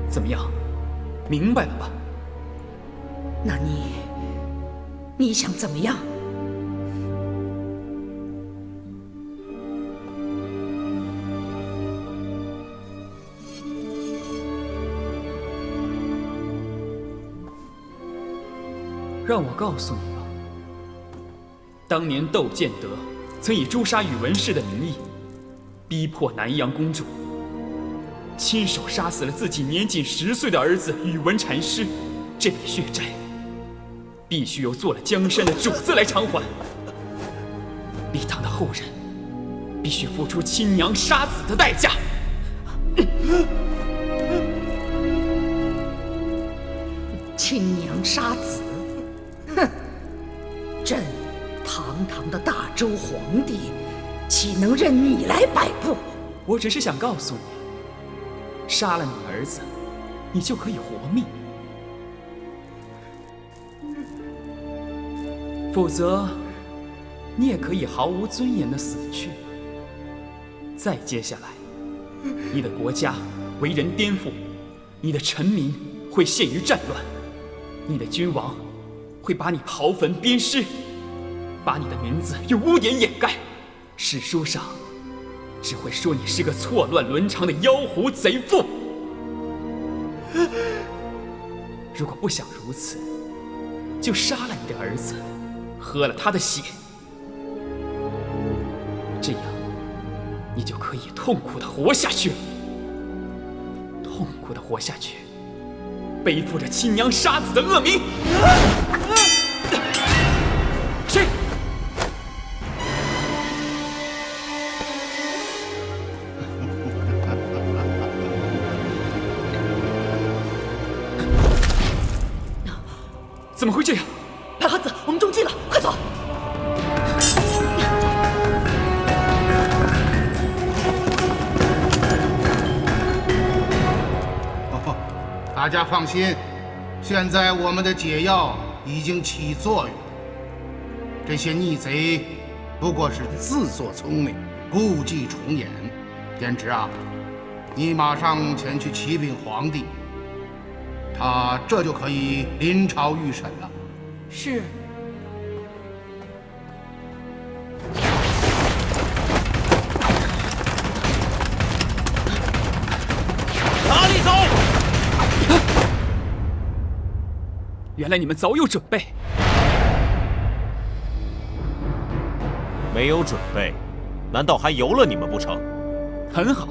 怎么样，明白了吧？那你想怎么样？让我告诉你吧，当年窦建德曾以诛杀宇文氏的名义，逼迫南阳公主，亲手杀死了自己年仅10岁的儿子宇文禅师。这笔血债，必须由做了江山的主子来偿还。李唐的后人，必须付出亲娘杀子的代价。亲娘杀子，哼！朕堂堂的大周皇帝，岂能任你来摆布？我只是想告诉你，杀了你儿子，你就可以活命；否则，你也可以毫无尊严地死去。再接下来，你的国家为人颠覆，你的臣民会陷于战乱，你的君王会把你刨坟鞭尸，把你的名字用污点掩盖，史书上只会说你是个错乱伦常的妖狐贼妇。如果不想如此，就杀了你的儿子，喝了他的血，这样你就可以痛苦地活下去了，痛苦地活下去，背负着亲娘杀子的恶名。去！怎么会这样？白花子，我们中计了，快走！大家放心，现在我们的解药已经起作用。这些逆贼不过是自作聪明，故伎重演。简直啊，你马上前去启禀皇帝，他这就可以临朝预审了。是。哪里走？原来你们早有准备。没有准备，难道还由了你们不成？很好，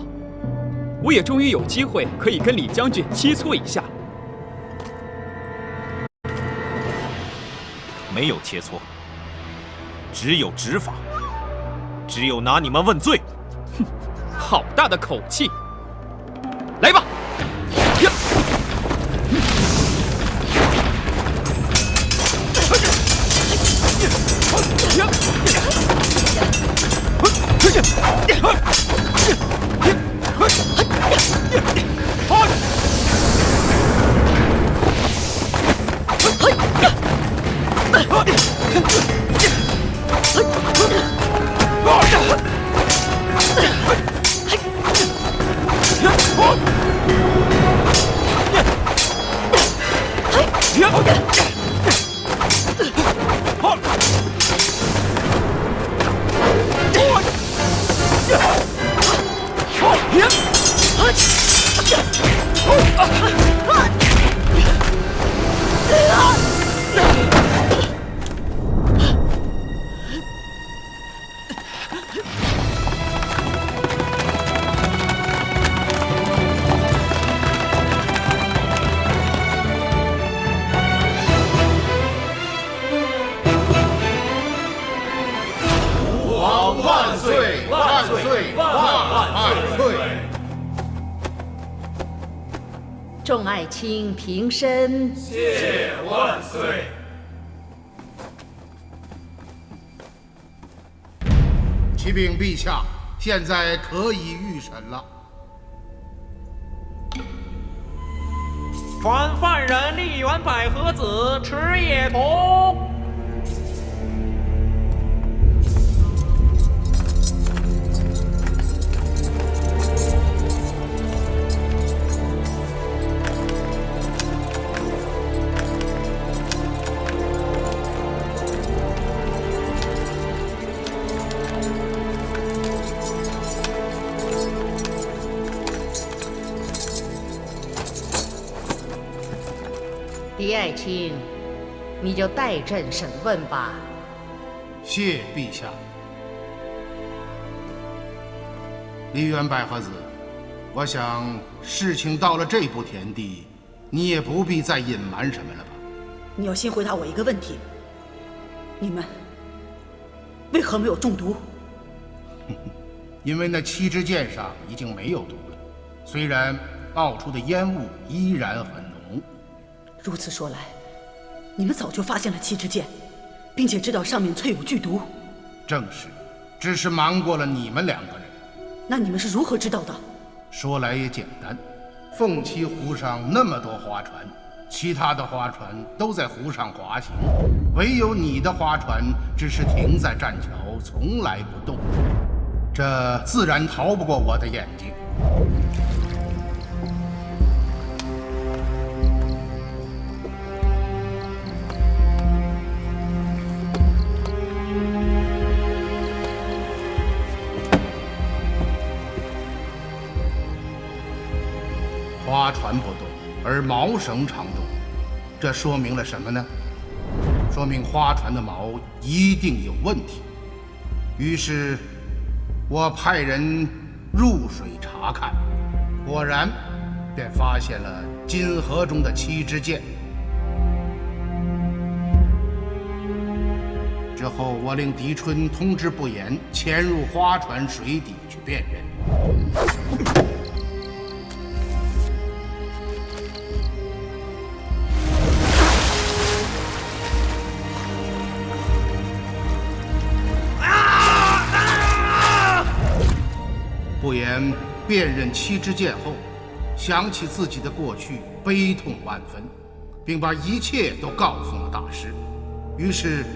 我也终于有机会可以跟李将军切磋一下。没有切磋，只有执法，只有拿你们问罪。哼，好大的口气！来吧！呀！万岁！万岁！万岁！众爱卿平身。谢万岁！启禀陛下，现在可以预审了。传犯人丽媛百合子池野桐。狄爱卿，你就代朕审问吧。谢陛下。梨园百合子，我想事情到了这步田地，你也不必再隐瞒什么了吧？你要先回答我一个问题：你们为何没有中毒？因为那7支箭上已经没有毒了，虽然冒出的烟雾依然很浓。如此说来，你们早就发现了7支箭，并且知道上面淬有剧毒。正是，只是瞒过了你们2个人。那你们是如何知道的？说来也简单，凤栖湖上那么多划船，其他的划船都在湖上滑行，唯有你的划船只是停在栈桥，从来不动。这自然逃不过我的眼睛。划船不动，而锚绳常动，这说明了什么呢？说明划船的锚一定有问题。于是，我派人入水查看，果然，便发现了金河中的7支箭。之后，我令狄春通知不言，潜入划船水底去辨认。不言辨认7支箭后，想起自己的过去，悲痛万分，并把一切都告诉了大师。于是，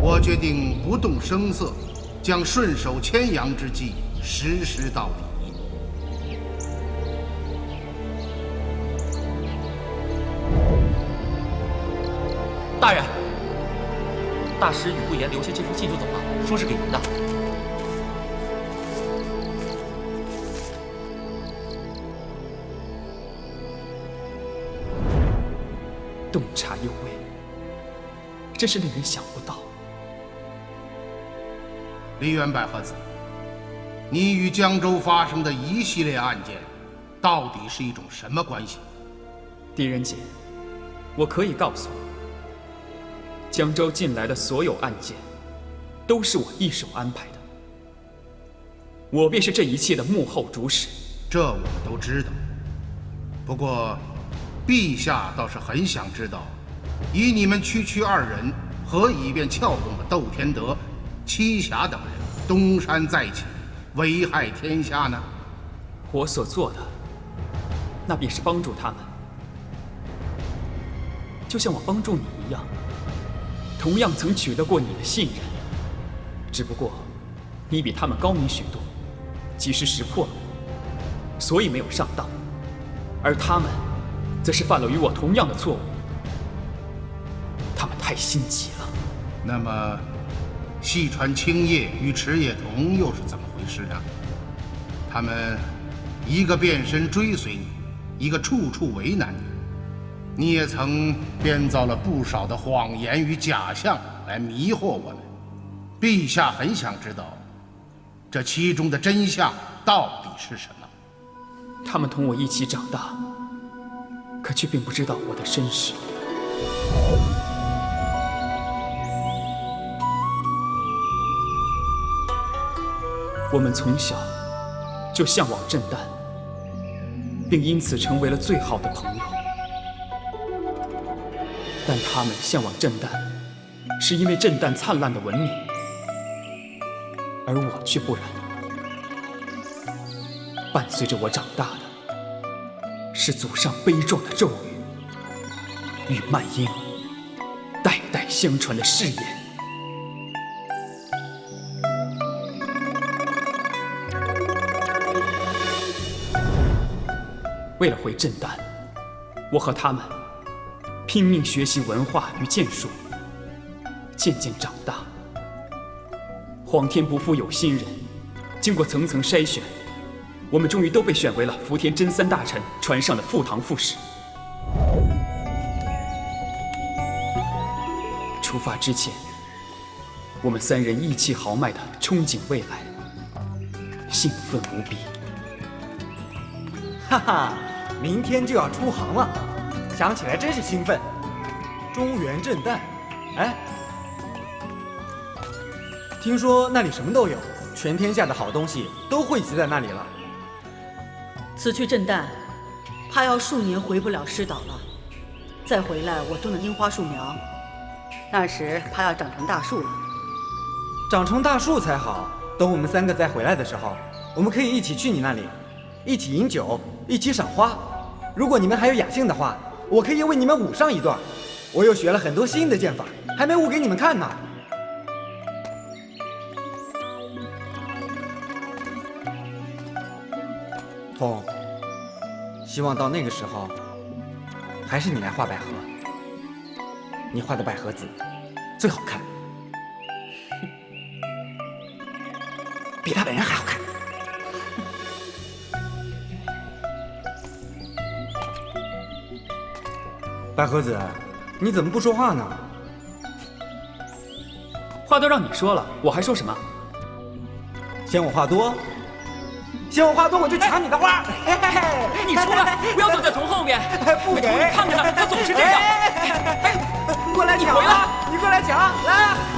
我决定不动声色，将顺手牵羊之计实施到底。大人，大师与不言留下这封信就走了，说是给您的。洞察有味，真是令人想不到。梨园百合子，你与江州发生的一系列案件，到底是一种什么关系？狄仁杰，我可以告诉你，江州近来的所有案件，都是我一手安排的。我便是这一切的幕后主使。这我们都知道。不过，陛下倒是很想知道，以你们区区2人，何以便撬动了窦天德、栖霞等人，东山再起，危害天下呢？我所做的，那便是帮助他们，就像我帮助你一样，同样曾取得过你的信任。只不过，你比他们高明许多，及时识破了我，所以没有上当，而他们则是犯了与我同样的错误。他们太心急了。那么，细川青叶与池野桐又是怎么回事呢？他们一个变身追随你，一个处处为难你。你也曾编造了不少的谎言与假象来迷惑我们。陛下很想知道，这其中的真相到底是什么？他们同我一起长大，可却并不知道我的身世。我们从小就向往震旦，并因此成为了最好的朋友。但他们向往震旦，是因为震旦灿烂的文明，而我却不然。伴随着我长大的，是祖上悲壮的咒语，与曼英代代相传的誓言。为了回震旦，我和他们拼命学习文化与剑术，渐渐长大。皇天不负有心人，经过层层筛选，我们终于都被选为了福田真三大臣船上的副堂副使。发之前，我们3人意气豪迈地憧憬未来，兴奋无比。哈哈，明天就要出航了，想起来真是兴奋。中原震旦，哎，听说那里什么都有，全天下的好东西都汇集在那里了。此去震旦，怕要数年回不了师岛了。再回来，我种的樱花树苗，那时怕要长成大树了。长成大树才好。等我们3个再回来的时候，我们可以一起去你那里，一起饮酒，一起赏花。如果你们还有雅兴的话，我可以为你们舞上一段。我又学了很多新的剑法，还没舞给你们看呢。痛，希望到那个时候，还是你来画百合。你画的百合子最好看，比他本人还好看。百合子，你怎么不说话呢？话都让你说了，我还说什么？嫌我话多？嫌我话多，我就抢你的花！你出来，不要躲在从后面。不给！你看着他总是这样。过来抢！你过来抢！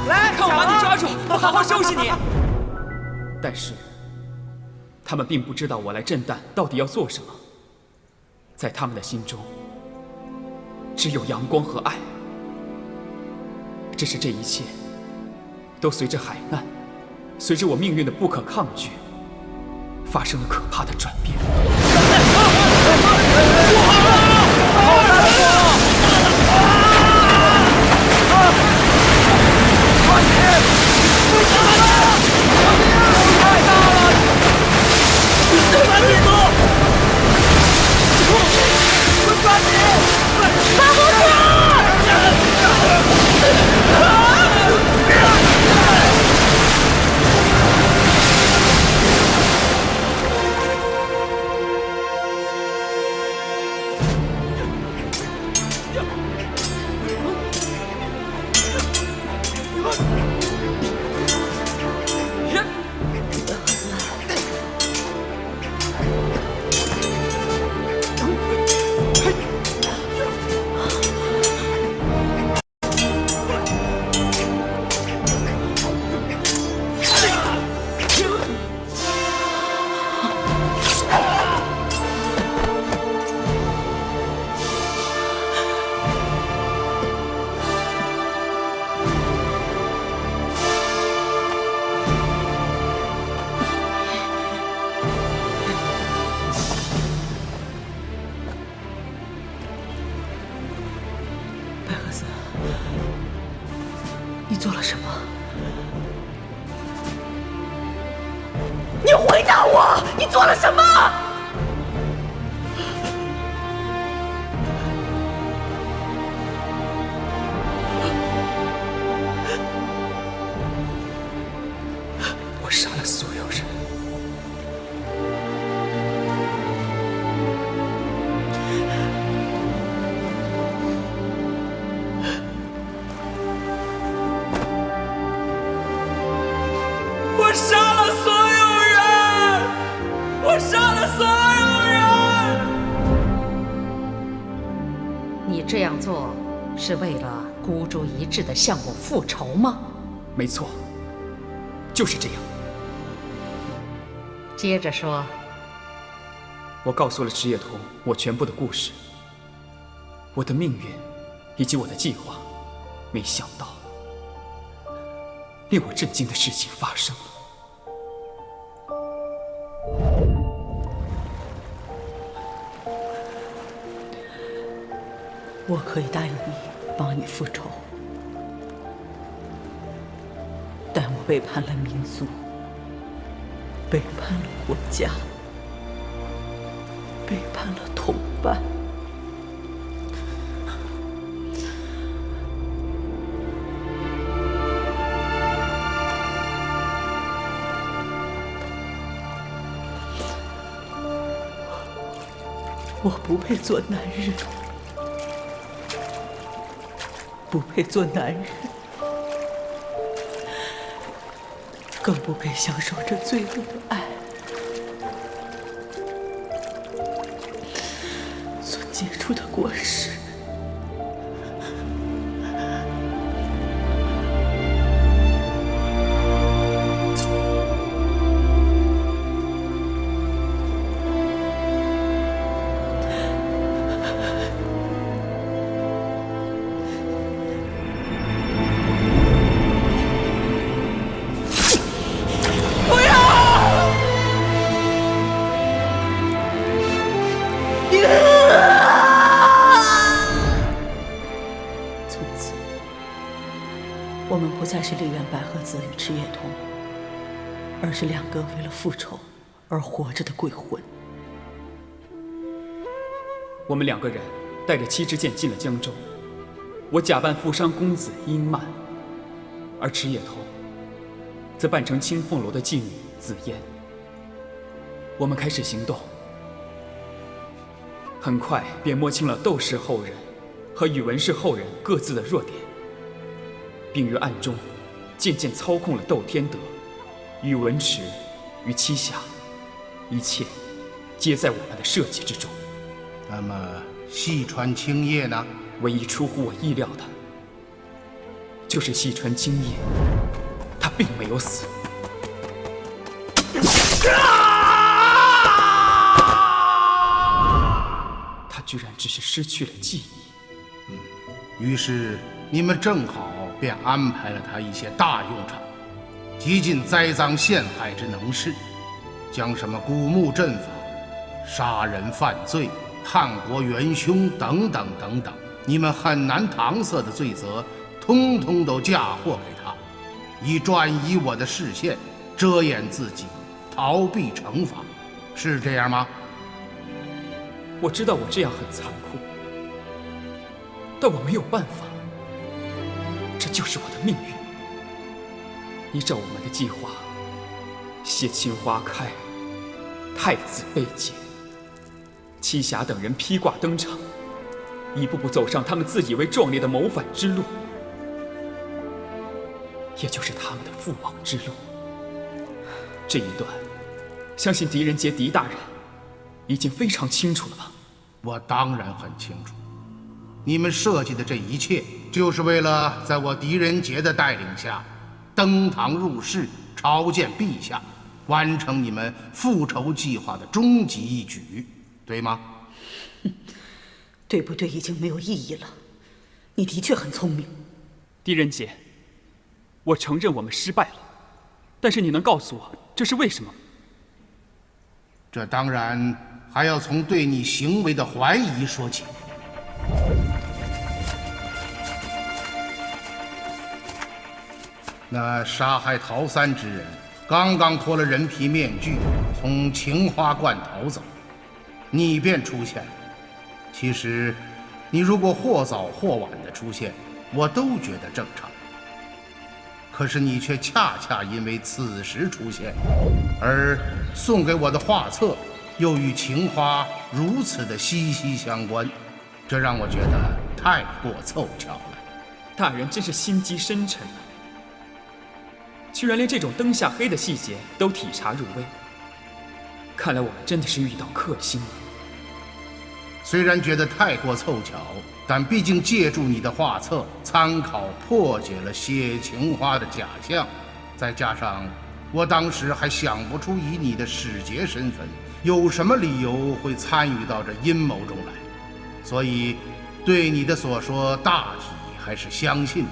来！看我把你抓住，我好好收拾你。但是，他们并不知道我来震旦到底要做什么。在他们的心中，只有阳光和爱。只是这一切，都随着海难，随着我命运的不可抗拒，发生了可怕的转变。你做了什么？你回答我，你做了什么？我杀了所有人。我杀了所有人！我杀了所有人！你这样做是为了孤注一掷地向我复仇吗？没错，就是这样。接着说。我告诉了池野桐我全部的故事，我的命运，以及我的计划。没想到，令我震惊的事情发生了。我可以答应你，帮你复仇，但我背叛了民族，背叛了国家，背叛了同伴。我不配做男人，不配做男人。更不配享受这罪恶的爱。所结出的果实。从此，我们不再是梨园百合子与赤叶童，而是两个为了复仇而活着的鬼魂。我们两个人带着7支箭进了江州，我假扮富商公子殷曼，而赤叶童则扮成青凤楼的妓女紫嫣。我们开始行动，很快便摸清了窦氏后人和宇文氏后人各自的弱点，并于暗中渐渐操控了窦天德、宇文池与栖霞，一切皆在我们的设计之中。那么细川青叶呢？唯一出乎我意料的，就是细川青叶，他并没有死。他居然只是失去了记忆。于是你们正好便安排了他一些大用场，极尽栽赃陷害之能事，将什么古墓阵法、杀人犯罪、叛国元凶等等等等，你们很难搪塞的罪责，通通都嫁祸给他，以转移我的视线，遮掩自己，逃避惩罚，是这样吗？我知道我这样很残酷，但我没有办法，这就是我的命运。依照我们的计划，谢秦花开，太子被解，栖霞等人披挂登场，一步步走上他们自以为壮烈的谋反之路，也就是他们的覆亡之路。这一段，相信狄仁杰狄大人已经非常清楚了吧？我当然很清楚，你们设计的这一切，就是为了在我狄仁杰的带领下，登堂入室，朝见陛下，完成你们复仇计划的终极一举，对吗？对不对已经没有意义了。你的确很聪明。狄仁杰，我承认我们失败了，但是你能告诉我这是为什么？这当然还要从对你行为的怀疑说起。那杀害陶三之人刚刚脱了人皮面具，从晴花观逃走，你便出现了。其实，你如果或早或晚的出现，我都觉得正常。可是你却恰恰因为此时出现，而送给我的画册又与晴花如此的息息相关，这让我觉得太过凑巧了。大人真是心机深沉啊，居然连这种灯下黑的细节都体察入微。看来我们真的是遇到克星了。虽然觉得太过凑巧，但毕竟借助你的画册参考破解了谢晴花的假象，再加上我当时还想不出以你的使节身份有什么理由会参与到这阴谋中来，所以对你的所说大体还是相信的。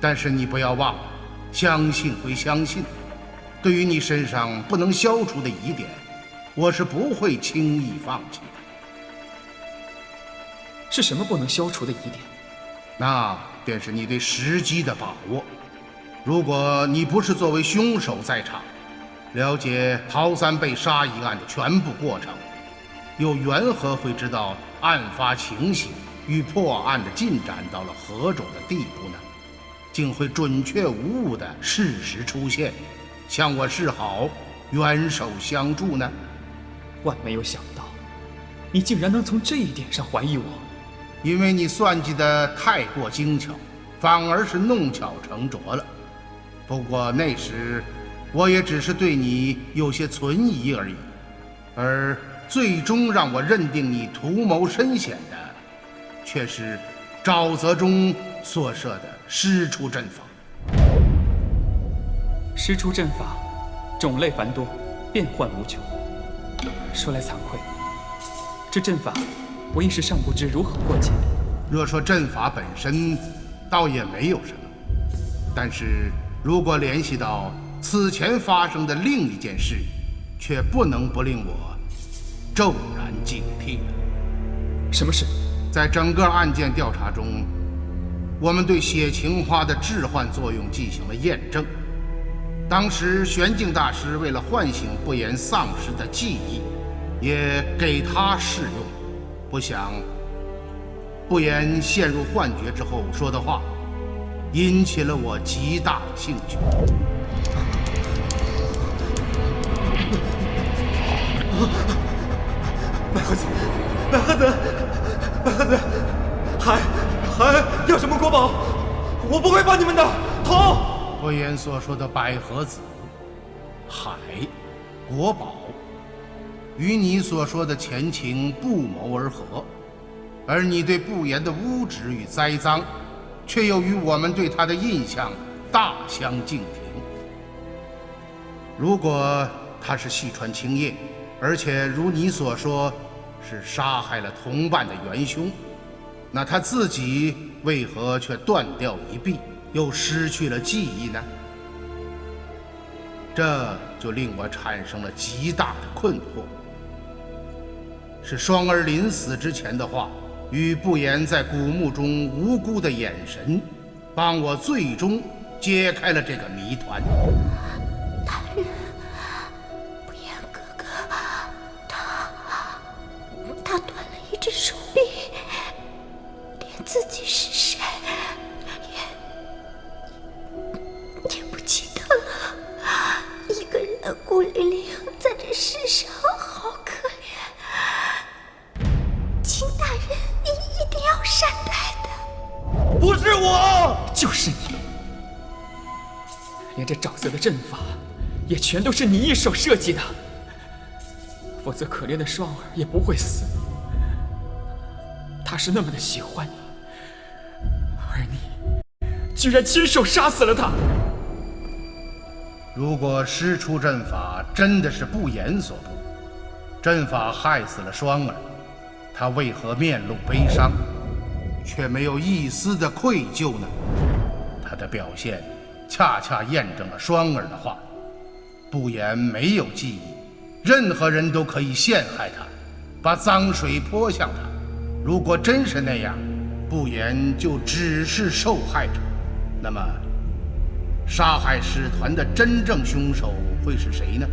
但是你不要忘了，相信归相信，对于你身上不能消除的疑点，我是不会轻易放弃的。是什么不能消除的疑点？那便是你对时机的把握。如果你不是作为凶手在场，了解陶三被杀一案的全部过程，又缘何会知道案发情形与破案的进展到了何种的地步呢？竟会准确无误的适时出现，向我示好，援手相助呢？万没有想到，你竟然能从这一点上怀疑我。因为你算计的太过精巧，反而是弄巧成拙了。不过那时我也只是对你有些存疑而已，而最终让我认定你图谋深险的，却是沼泽中所设的师出阵法。师出阵法种类繁多，变幻无穷。说来惭愧，这阵法我一时尚不知如何破解。若说阵法本身，倒也没有什么，但是如果联系到此前发生的另一件事，却不能不令我骤然警惕了。什么事？在整个案件调查中，我们对血情花的致幻作用进行了验证。当时玄镜大师为了唤醒不言丧失的记忆，也给他试用，不想不言陷入幻觉之后说的话，引起了我极大的兴趣。白鹤子，白鹤子，白鹤子，还要什么国宝？我不会帮你们的，痛！不言所说的百合子、海、国宝，与你所说的前情不谋而合，而你对不言的污职与栽赃，却又与我们对他的印象大相径庭。如果他是细川青叶，而且如你所说是杀害了同伴的元凶，那他自己为何却断掉一臂，又失去了记忆呢？这就令我产生了极大的困惑。是双儿临死之前的话，与不言在古墓中无辜的眼神，帮我最终揭开了这个谜团。大人，不言哥哥，他断了一只手臂，连自己是谁也不记得了。一个人孤零零在这世上，好可怜。请大人你一定要善待的。不是我，就是你，连这沼泽的阵法也全都是你一手设计的，否则可怜的双儿也不会死。他是那么的喜欢你，而你居然亲手杀死了他。如果师出阵法真的是不言所布，阵法害死了双儿，他为何面露悲伤，却没有一丝的愧疚呢？他的表现恰恰验证了双儿的话：不言没有记忆，任何人都可以陷害他，把脏水泼向他。如果真是那样，不言就只是受害者，那么杀害使团的真正凶手会是谁呢？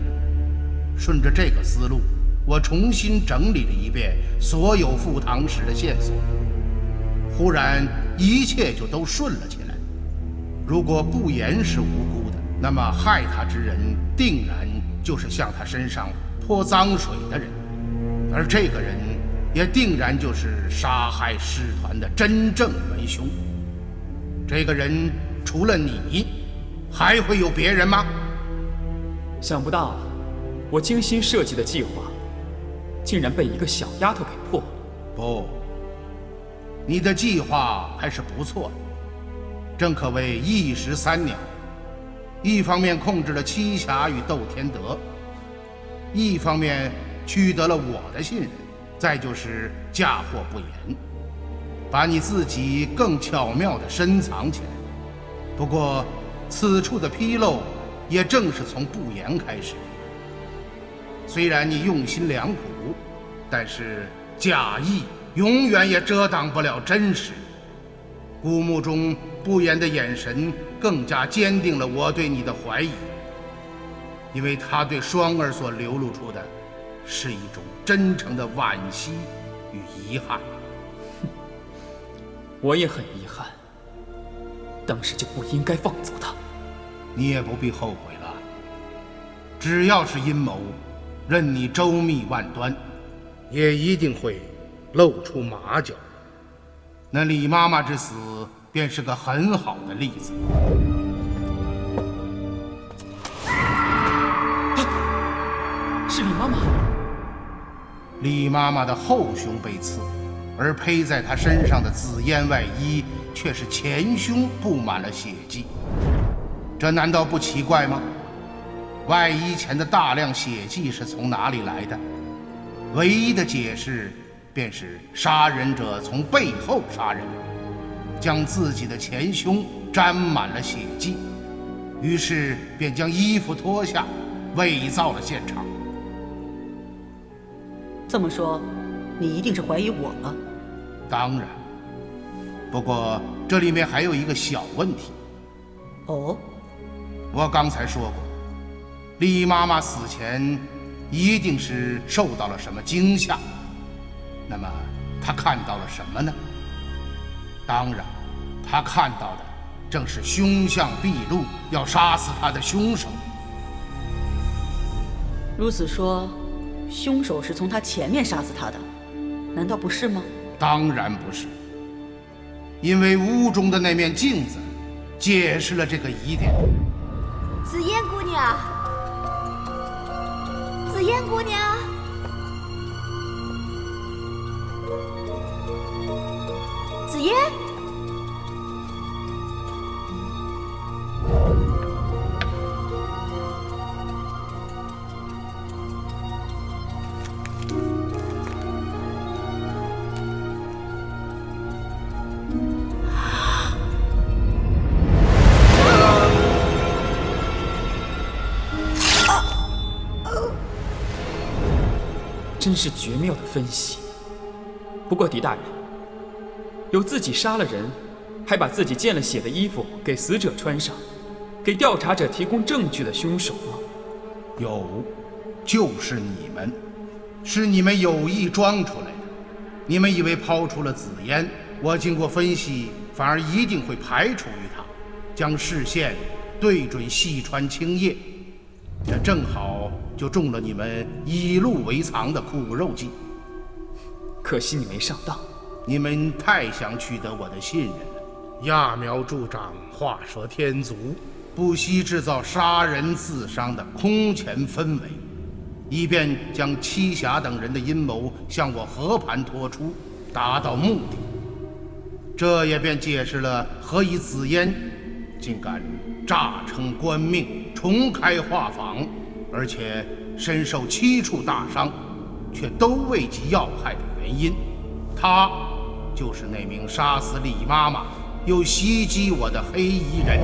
顺着这个思路，我重新整理了一遍所有赴唐时的线索，忽然一切就都顺了起来。如果不言是无辜的，那么害他之人定然就是向他身上泼脏水的人，而这个人也定然就是杀害师团的真正元凶。这个人除了你，还会有别人吗？想不到，我精心设计的计划，竟然被一个小丫头给破了。不，你的计划还是不错的，正可谓一石三鸟。一方面控制了栖霞与窦天德，一方面取得了我的信任，再就是嫁祸不言，把你自己更巧妙地深藏起来。不过此处的纰漏也正是从不言开始。虽然你用心良苦，但是假意永远也遮挡不了真实。古墓中不言的眼神更加坚定了我对你的怀疑，因为他对双儿所流露出的是一种真诚的惋惜与遗憾。我也很遗憾，当时就不应该放走他。你也不必后悔了，只要是阴谋，任你周密万端，也一定会露出马脚。那李妈妈之死便是个很好的例子。李妈妈的后胸被刺，而披在她身上的紫烟外衣却是前胸布满了血迹。这难道不奇怪吗？外衣前的大量血迹是从哪里来的？唯一的解释便是杀人者从背后杀人，将自己的前胸沾满了血迹，于是便将衣服脱下，伪造了现场。这么说，你一定是怀疑我了？当然，不过这里面还有一个小问题。哦，我刚才说过，李妈妈死前一定是受到了什么惊吓。那么她看到了什么呢？当然，她看到的正是凶相毕露，要杀死她的凶手。如此说，凶手是从他前面杀死他的，难道不是吗？当然不是，因为屋中的那面镜子解释了这个疑点。紫嫣姑娘，紫嫣姑娘，紫嫣。真是绝妙的分析。不过狄大人，有自己杀了人，还把自己见了血的衣服给死者穿上，给调查者提供证据的凶手吗？有，就是你们，是你们有意装出来的。你们以为抛出了紫烟，我经过分析，反而一定会排除于他，将视线对准细川青叶，这正好就中了你们以鹿为藏的苦肉计。可惜你没上当，你们太想取得我的信任了，揠苗助长，画蛇添足，不惜制造杀人自伤的空前氛围，以便将栖霞等人的阴谋向我和盘托出，达到目的。这也便解释了何以紫嫣竟敢诈称官命，重开画坊，而且身受7处大伤，却都未及要害的原因。他就是那名杀死李妈妈又袭击我的黑衣人。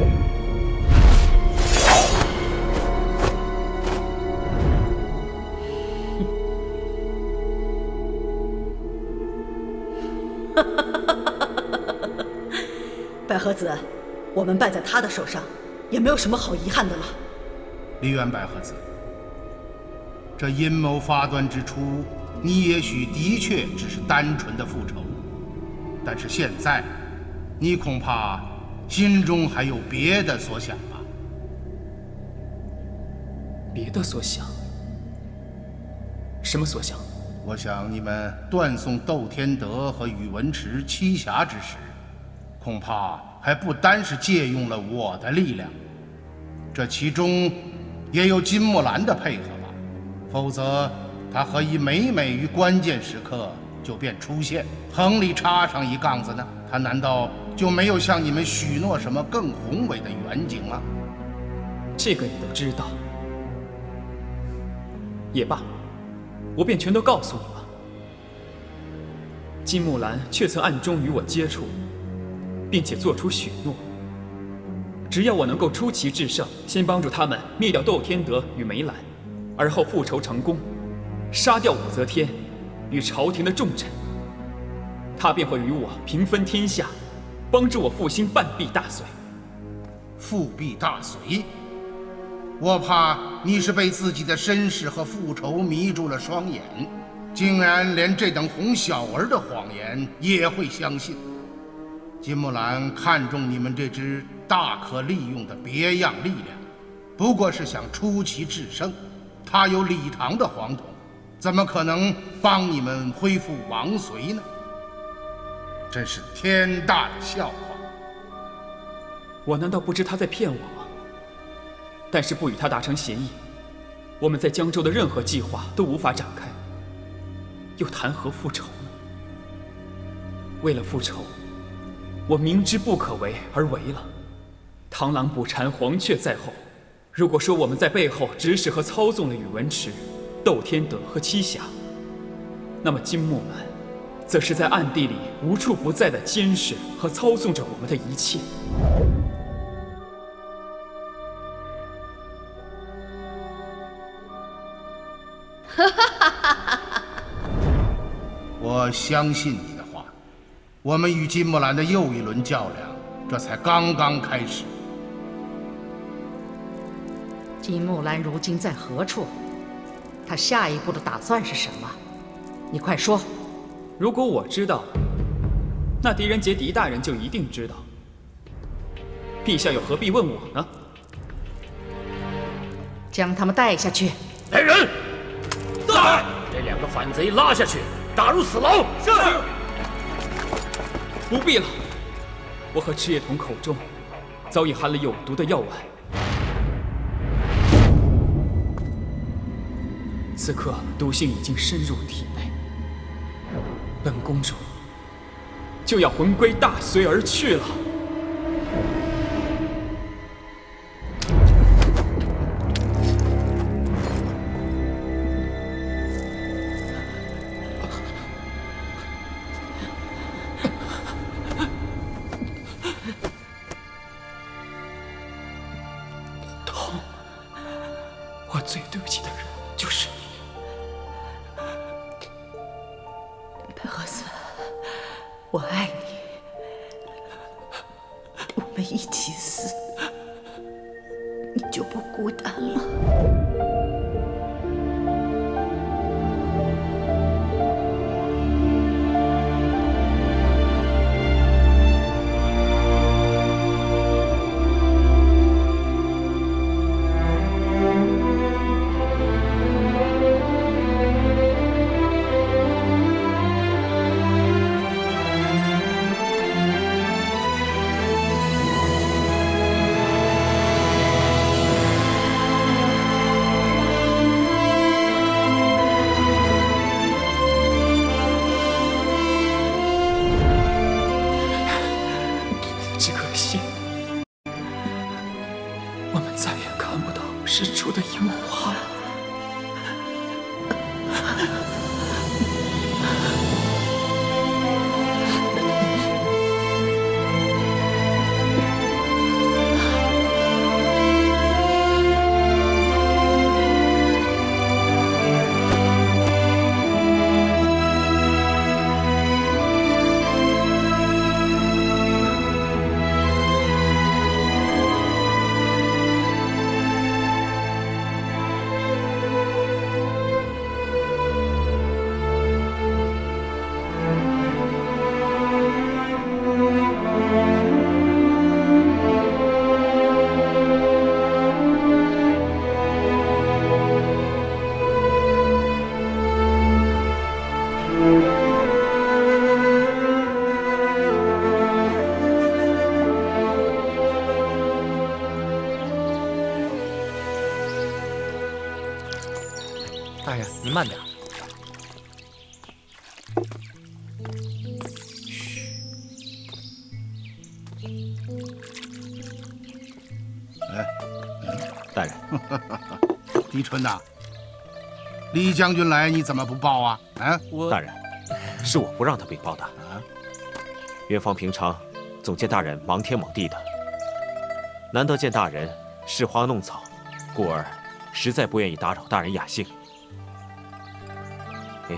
百合子，我们败在他的手上，也没有什么好遗憾的了。梨园百合子，这阴谋发端之初，你也许的确只是单纯的复仇，但是现在，你恐怕心中还有别的所想吧？别的所想？什么所想？我想你们断送窦天德和宇文池栖霞之时，恐怕还不单是借用了我的力量，这其中也有金木兰的配合吧？否则他何以每每于关键时刻就便出现，横里插上一杠子呢？他难道就没有向你们许诺什么更宏伟的远景吗？这个你都知道。也罢，我便全都告诉你吧。金木兰却曾暗中与我接触，并且做出许诺，只要我能够出奇制胜，先帮助他们灭掉窦天德与梅兰，而后复仇成功，杀掉武则天与朝廷的重臣，他便会与我平分天下，帮助我复兴半壁大隋。复辟大隋？我怕你是被自己的身世和复仇迷住了双眼，竟然连这等哄小儿的谎言也会相信。金木兰看中你们这支大可利用的别样力量，不过是想出奇制胜。他有李唐的皇统，怎么可能帮你们恢复王隋呢？真是天大的笑话！我难道不知他在骗我吗？但是不与他达成协议，我们在江州的任何计划都无法展开。又谈何复仇呢？为了复仇，我明知不可为而为了。螳螂捕蝉，黄雀在后。如果说我们在背后指使和操纵了宇文池、窦天德和栖霞，那么金木兰则是在暗地里无处不在的监视和操纵着我们的一切。我相信你的话，我们与金木兰的又一轮较量，这才刚刚开始。金木兰如今在何处？她下一步的打算是什么？你快说。如果我知道，那狄仁杰狄大人就一定知道。陛下又何必问我呢？将他们带下去。来人，在！这2个反贼拉下去，打入死牢。是。不必了，我和赤叶童口中早已含了有毒的药丸。此刻毒性已经深入体内，本公主就要魂归大隋而去了。痛，我最对不起的人就是你。白鹤寺，我爱你，我们一起死，你就不孤单了。只可惜，我们再也看不到日出的樱花了。大人，您慢点。大人，狄春呐，李将军来，你怎么不报啊？啊，大人，是我不让他禀报的。元芳平常总见大人忙天忙地的，难得见大人拾花弄草，故而实在不愿意打扰大人雅兴。哎，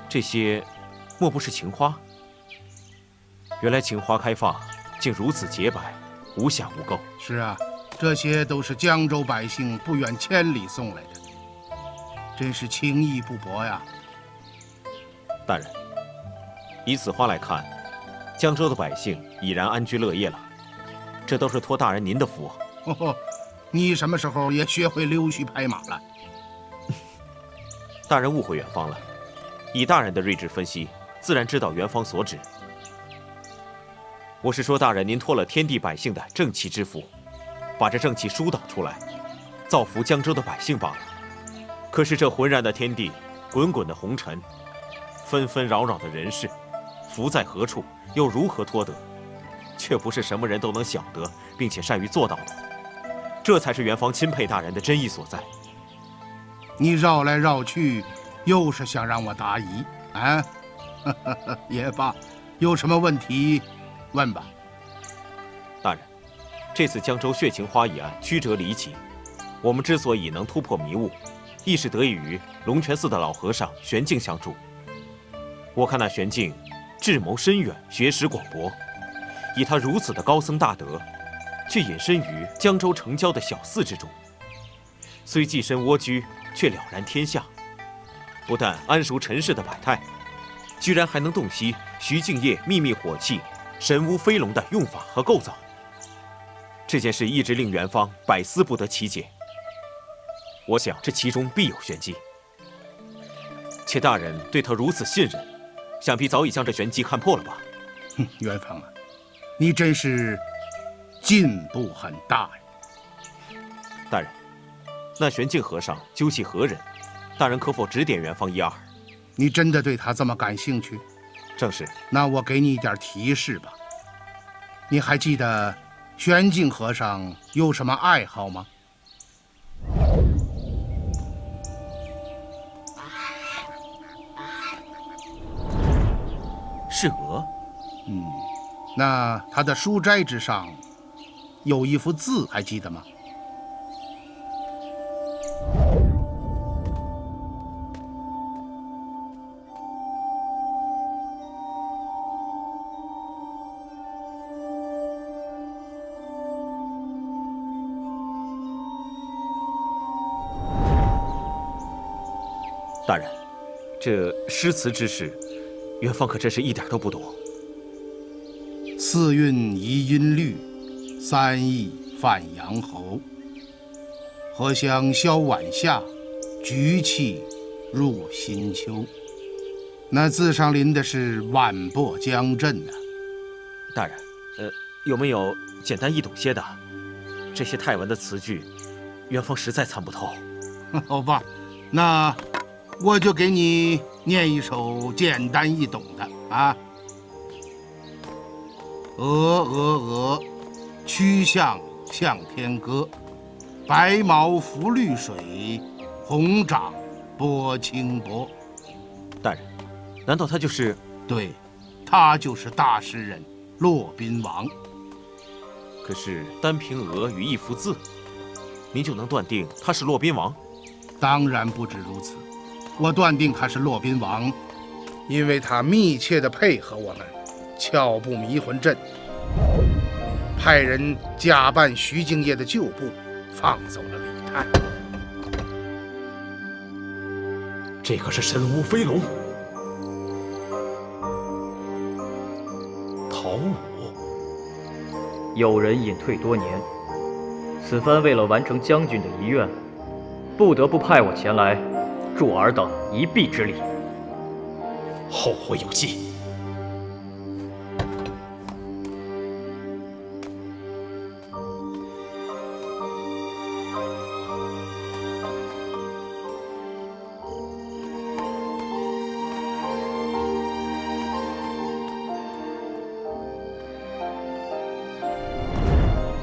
这些莫不是情花？原来情花开放竟如此洁白，无瑕无垢。是啊，这些都是江州百姓不远千里送来的，真是情义不薄呀。大人，以此花来看，江州的百姓已然安居乐业了，这都是托大人您的福。你什么时候也学会溜须拍马了？大人误会元芳了，以大人的睿智分析，自然知道元芳所指。我是说，大人您托了天地百姓的正气之福，把这正气疏导出来，造福江州的百姓罢了。可是这浑然的天地，滚滚的红尘，纷纷扰扰的人事，福在何处，又如何托得？却不是什么人都能晓得，并且善于做到的。这才是元方钦佩大人的真意所在。你绕来绕去，又是想让我答疑啊？也罢，有什么问题问吧。大人，这次江州血情花一案曲折离奇，我们之所以能突破迷雾，亦是得益于龙泉寺的老和尚玄镜相助。我看那玄镜智谋深远，学识广博，以他如此的高僧大德，却隐身于江州城郊的小寺之中，虽寄身蜗居，却了然天下。不但谙熟尘世的百态，居然还能洞悉徐敬业秘密火器神乌飞龙的用法和构造。这件事一直令元方百思不得其解。我想这其中必有玄机。且大人对他如此信任，想必早已将这玄机看破了吧？元方啊，你真是进步很大呀！大人，那玄镜和尚究系何人？大人可否指点元方一二？你真的对他这么感兴趣？正是。那我给你一点提示吧。你还记得玄镜和尚有什么爱好吗？是鹅。那他的书斋之上有一幅字，还记得吗？大人，这诗词之事，元方可真是一点都不懂。四韵移音律，三义犯阳侯。荷香消晚夏，菊气入新秋。那字上临的是晚泊江镇呐。大人，有没有简单易懂些的？这些泰文的词句，元方实在参不透。好吧，那我就给你念一首简单易懂的啊。鹅，曲项向天歌，白毛浮绿水，红掌拨清波。大人，难道他就是？对，他就是大诗人骆宾王。可是单凭鹅与一幅字，您就能断定他是骆宾王？当然不止如此，我断定他是骆宾王，因为他密切地配合我们，巧布迷魂阵，派人假扮徐敬业的旧部，放走了李泰。这可是神乌飞龙，陶武。有人隐退多年，此番为了完成将军的遗愿，不得不派我前来助尔等一臂之力。后会有期。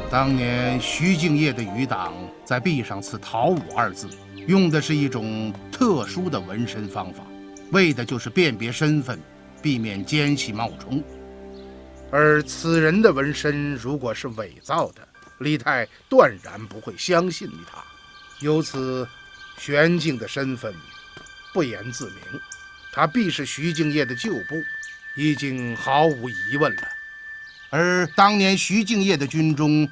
当年徐敬业的余党在壁上刺“陶武”二字，用的是一种特殊的纹身方法，为的就是辨别身份，避免奸细冒充。而此人的纹身如果是伪造的，李泰断然不会相信于他。由此，玄镜的身份不言自明，他必是徐敬业的旧部，已经毫无疑问了。而当年徐敬业的军中，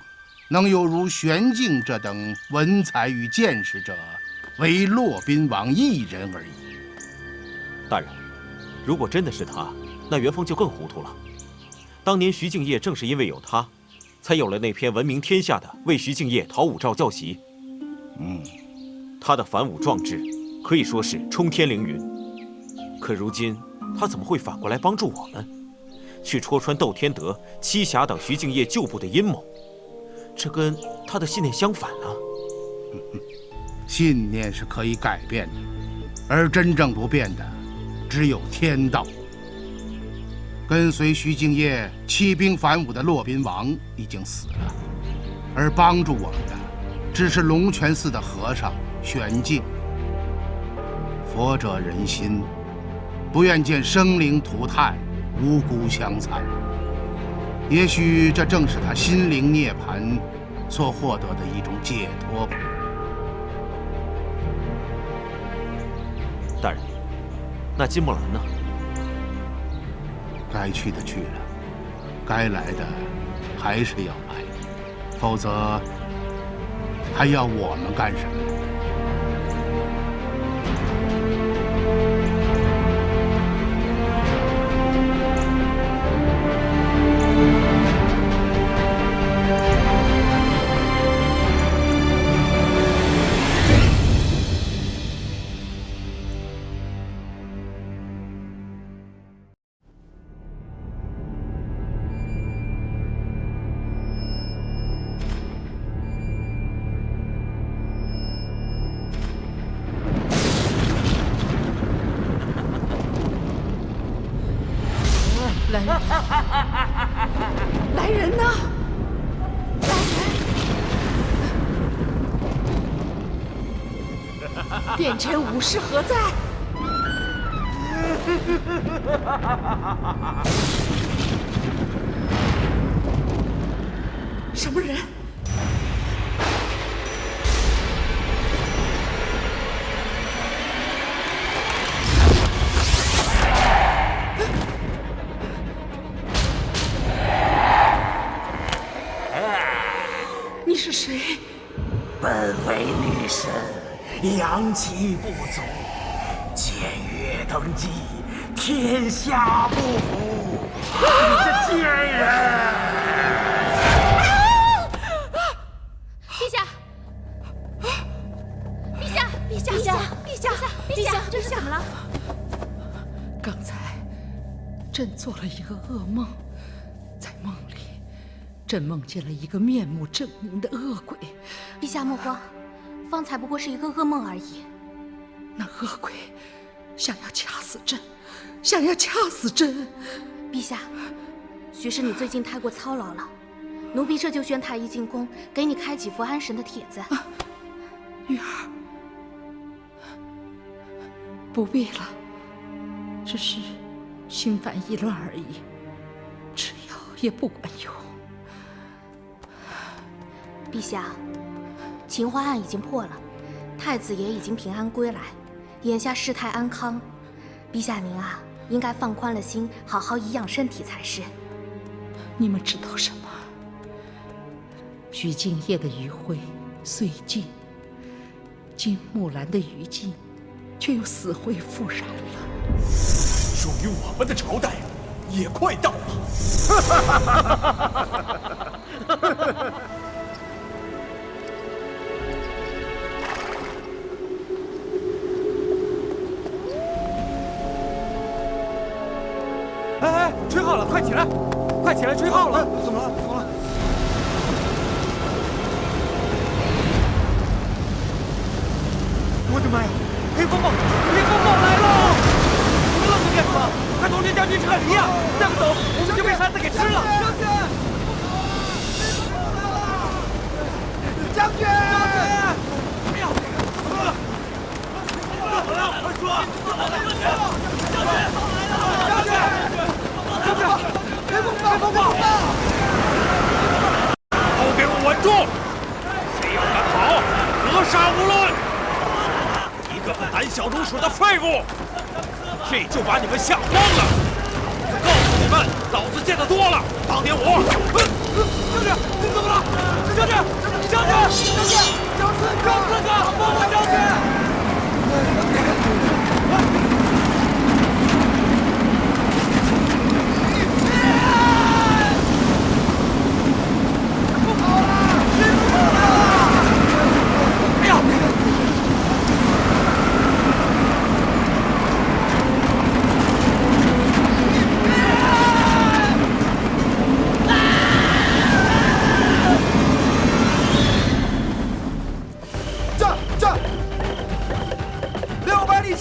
能有如玄镜这等文才与见识者，唯骆宾王一人而已。大人，如果真的是他，那元丰就更糊涂了。当年徐敬业正是因为有他，才有了那篇闻名天下的《为徐敬业讨武曌教檄》。他的反武壮志可以说是冲天凌云。可如今他怎么会反过来帮助我们，去戳穿窦天德、栖霞等徐敬业旧部的阴谋？这跟他的信念相反呢。信念是可以改变的，而真正不变的，只有天道。跟随徐敬业弃兵反武的骆宾王已经死了，而帮助我们的只是龙泉寺的和尚玄静。佛者仁心，不愿见生灵涂炭，无辜相残。也许这正是他心灵涅槃所获得的一种解脱吧。大人，那金木兰呢？该去的去了，该来的还是要来，否则还要我们干什么？来人呐！来人！殿前武士何在？什么人？你是谁？本为女神，阳气不足，僭越登基，天下不服。你这贱人！陛下！陛下！陛下！陛下！陛下！陛下！这是怎么了？刚才朕做了一个噩梦，在梦里，朕梦见了一个面目狰狞的恶鬼。陛下莫慌，方才不过是一个噩梦而已。那恶鬼想要掐死朕，想要掐死朕。陛下，许是你最近太过操劳了，奴婢这就宣太医进宫，给你开几副安神的帖子。玉儿，不必了，只是心烦意乱而已，吃药也不管用。陛下，秦淮案已经破了，太子爷已经平安归来，眼下事态安康，陛下您啊，应该放宽了心，好好颐养身体才是。你们知道什么？徐敬业的余晖虽尽，金木兰的余烬却又死灰复燃了。属于我们的朝代也快到了。哎，吹号了，快起来，快起来，吹号了！怎么了？怎么了？我的妈呀！黑风暴，黑风暴来了！你们愣着干什么？快通知将军撤离呀！再不走，我们就被骯子给吃了！将军！将军！哎呀！怎么了？快说！将军！将军！将军！黑风暴！黑风暴！都给我稳住！谁要敢跑，格杀勿论！一个个胆小如鼠的废物！这就把你们吓慌了！告诉你们，老子见得多了，当点我！将军，你怎么了？将军，将军，将军，张四哥，帮我将军！不跑了，谁不跑了？哎呀！这600里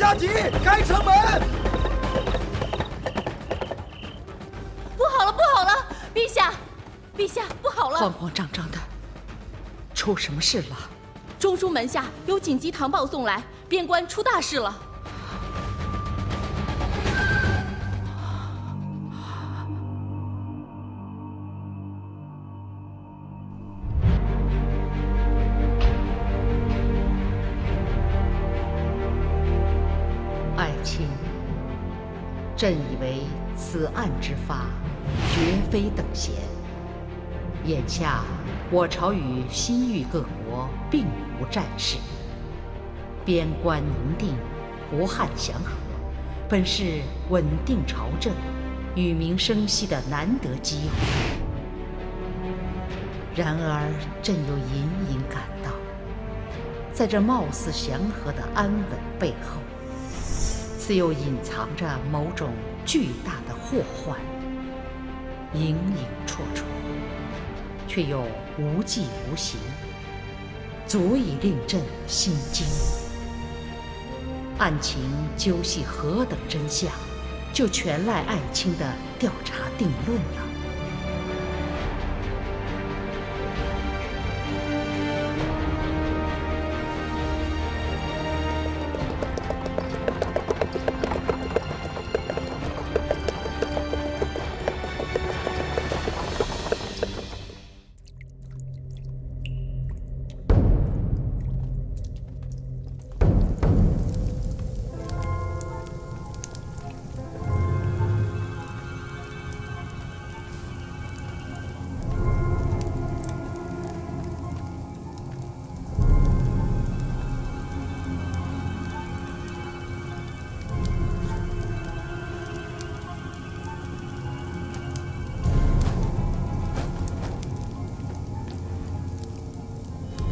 好了！慌慌张张的，出什么事了？中书门下有紧急堂报送来，边关出大事了。爱卿，朕以为此案之发，绝非等闲。眼下我朝与西域各国并无战事，边关宁定，胡汉祥和，本是稳定朝政、与民生息的难得机会。然而，朕又隐隐感到，在这貌似祥和的安稳背后，似又隐藏着某种巨大的祸患，隐隐绰绰，却又无迹无形，足以令朕心惊。案情究系何等真相，就全赖爱卿的调查定论了。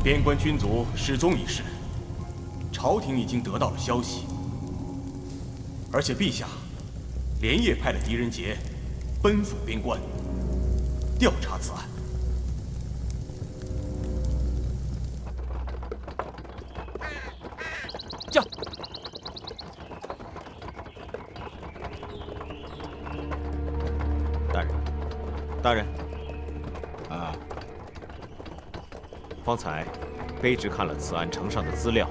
边关军卒失踪一事，朝廷已经得到了消息，而且陛下连夜派了狄仁杰奔赴边关，调查此案。驾！大人，大人，啊。方才卑职看了此案呈上的资料，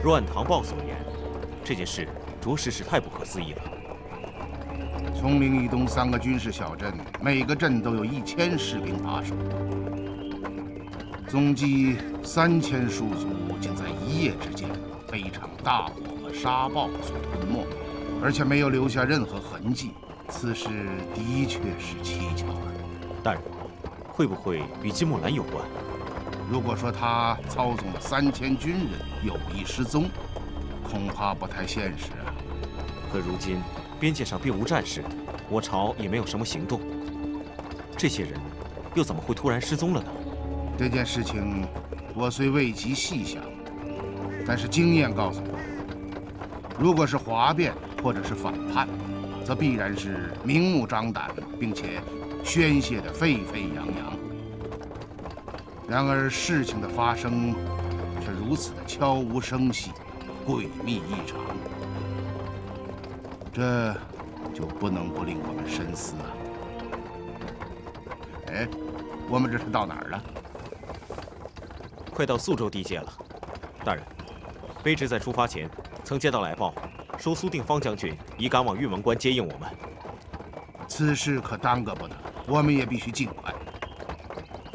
若按唐报所言，这件事着实是太不可思议了。葱岭以东3个军事小镇，每个镇都有1000士兵把守，总计3000戍卒，竟在一夜之间被一场大火和沙暴所吞没，而且没有留下任何痕迹。此事的确是蹊跷了。大人，会不会与金木兰有关？如果说他操纵了3000军人有意失踪，恐怕不太现实啊。可如今边界上并无战事，我朝也没有什么行动，这些人又怎么会突然失踪了呢？这件事情我虽未及细想，但是经验告诉我，如果是哗变或者是反叛，则必然是明目张胆，并且宣泄得沸沸扬扬。然而事情的发生却如此的悄无声息，诡秘异常，这就不能不令我们深思啊。哎，我们这是到哪儿了？快到宿州地界了。大人，卑职在出发前曾接到来报，说苏定方将军已赶往玉门关接应我们。此事可耽搁不得，我们也必须尽快。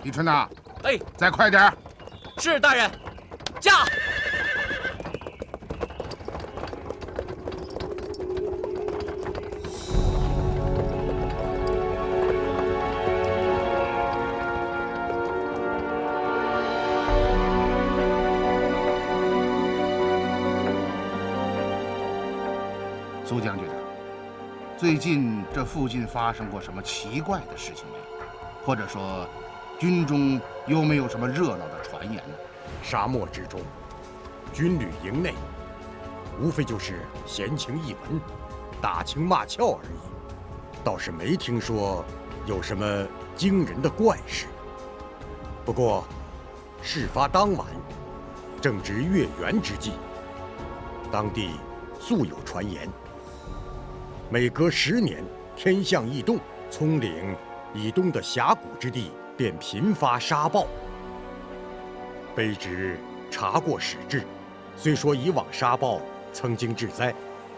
李春呐，哎，再快点儿！是大人，驾！苏将军啊，最近这附近发生过什么奇怪的事情没有？或者说，军中有没有什么热闹的传言呢？沙漠之中，军旅营内，无非就是闲情一文，打情骂俏而已，倒是没听说有什么惊人的怪事。不过，事发当晚，正值月圆之际，当地素有传言。每隔10年，天象异动，葱岭以东的峡谷之地便频发沙暴。卑职查过史志，虽说以往沙暴曾经致灾，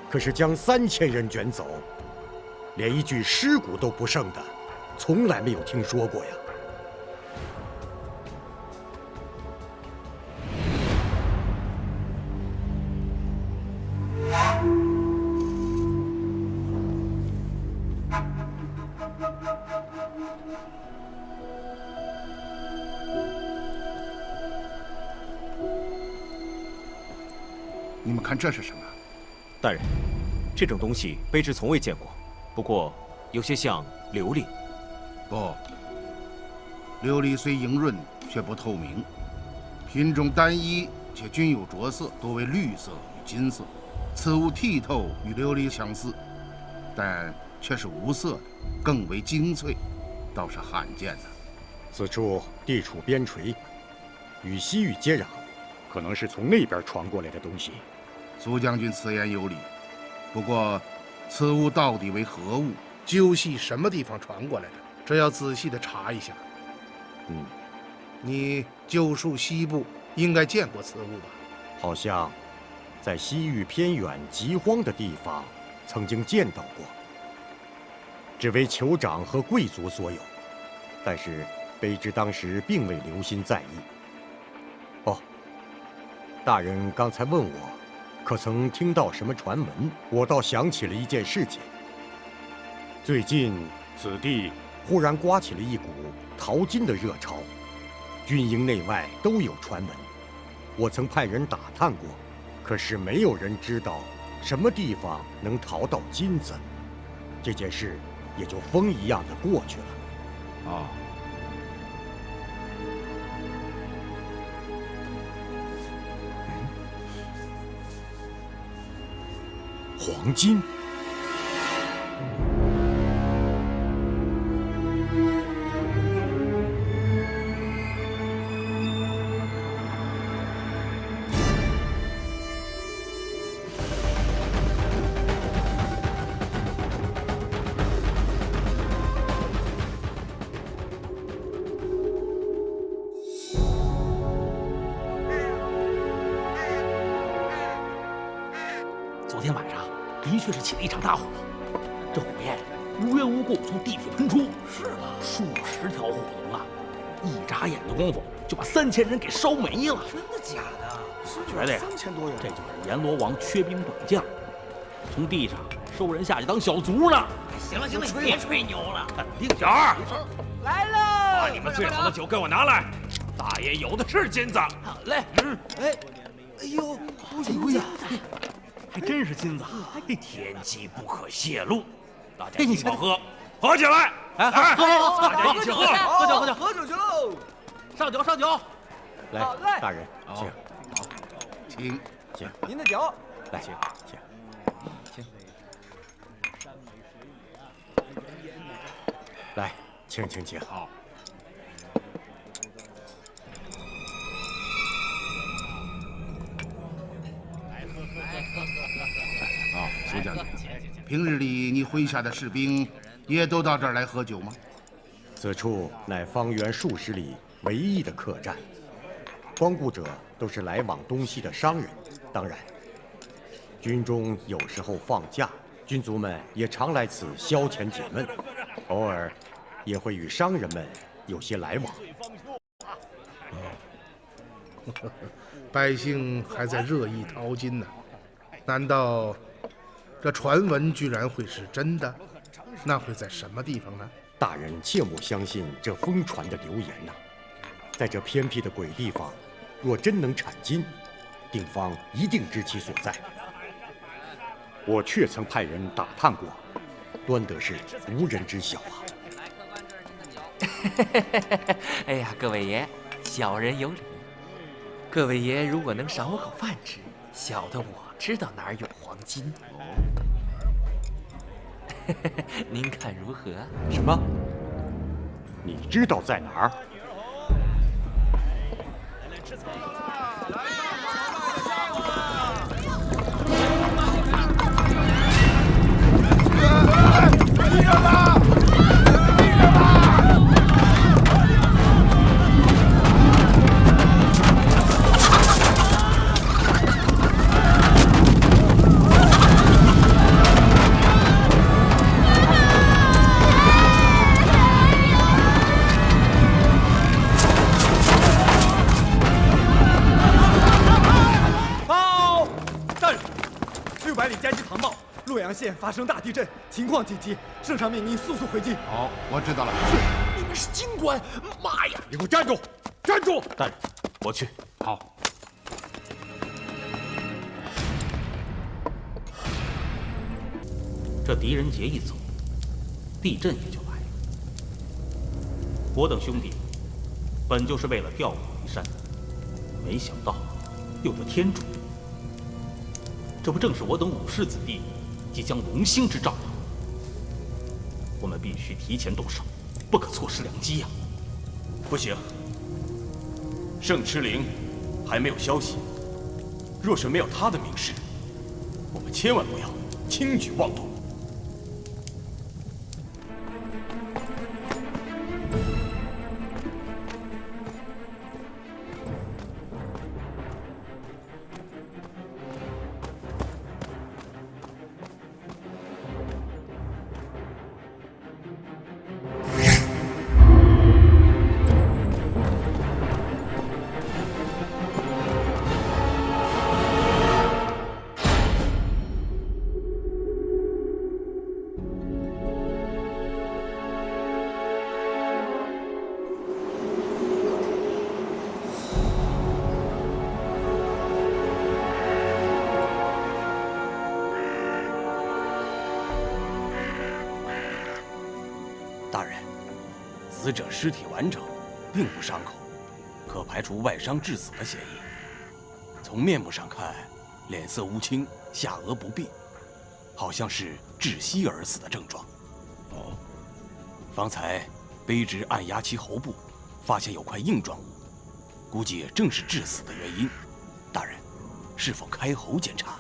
可是将3000人卷走，连一具尸骨都不剩的，从来没有听说过呀。你们看这是什么？大人，这种东西卑职从未见过，不过有些像琉璃。不，琉璃虽莹润，却不透明，品种单一，且均有着色，多为绿色与金色。此物剔透，与琉璃相似，但却是无色的，更为精粹，倒是罕见的。此处地处边陲，与西域接壤，可能是从那边传过来的东西。苏将军此言有理，不过此物到底为何物，究系什么地方传过来的，这要仔细的查一下。你旧戍西部，应该见过此物吧？好像在西域偏远极荒的地方曾经见到过，只为酋长和贵族所有，但是卑职当时并未留心在意。哦，大人刚才问我，可曾听到什么传闻？我倒想起了一件事情。最近此地忽然刮起了一股淘金的热潮，军营内外都有传闻。我曾派人打探过，可是没有人知道什么地方能淘到金子。这件事也就风一样的过去了。啊。黄金。昨天晚上的确是起了一场大火，这火焰无缘无故从地底喷出，是吗？数十条火龙啊，一眨眼的功夫就把3000人给烧没了。真的假的？我觉得呀，3000多人，这就是阎罗王缺兵短将，从地上收人下去当小卒呢。行了，你别吹牛了。肯定小二来喽！把你们最好的酒给我拿来，大爷有的是金子。好嘞。哎呦，金子，还真是金子，天机不可泄露。大家一起喝，喝起来！哎，大家一起喝，喝酒去喽！上酒！来，大人，请，请您的酒，来，请。来，请。好。苏将军，平日里你麾下的士兵也都到这儿来喝酒吗？此处乃方圆数十里唯一的客栈，光顾者都是来往东西的商人。当然，军中有时候放假，军卒们也常来此消遣解闷，偶尔也会与商人们有些来往。百姓还在热议淘金呢，难道这传闻居然会是真的？那会在什么地方呢？大人切莫相信这疯传的流言呐！在这偏僻的鬼地方，若真能产金，定方一定知其所在。我确曾派人打探过，端得是无人知晓啊！哎呀，各位爷，小人有礼。各位爷如果能赏我口饭吃，小的我知道哪儿有黄金。您看如何？什么？你知道在哪儿？立着吧！立着吧！发生大地震，情况紧急，圣上命令速速回京。好，我知道了。你们是京官，妈呀！你给我站住！站住！大人，我去。好。这狄仁杰一走，地震也就来了。我等兄弟本就是为了调虎离山，没想到有这天助。这不正是我等武士子弟即将荣兴之兆吗？我们必须提前动手，不可错失良机呀！不行，圣池陵还没有消息。若是没有他的明示，我们千万不要轻举妄动。大人，死者尸体完整，并无伤口，可排除外伤致死的嫌疑。从面部上看，脸色乌青，下颚不闭，好像是窒息而死的症状。哦，方才卑职按压其喉部，发现有块硬状物，估计正是致死的原因。大人，是否开喉检查？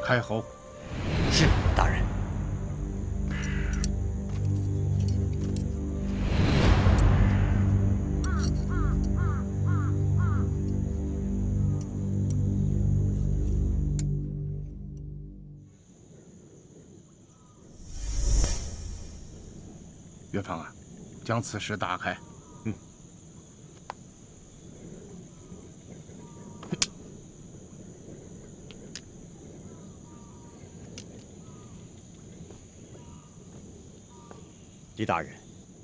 开喉。是，大人。元芳啊，将此事打开。狄大人，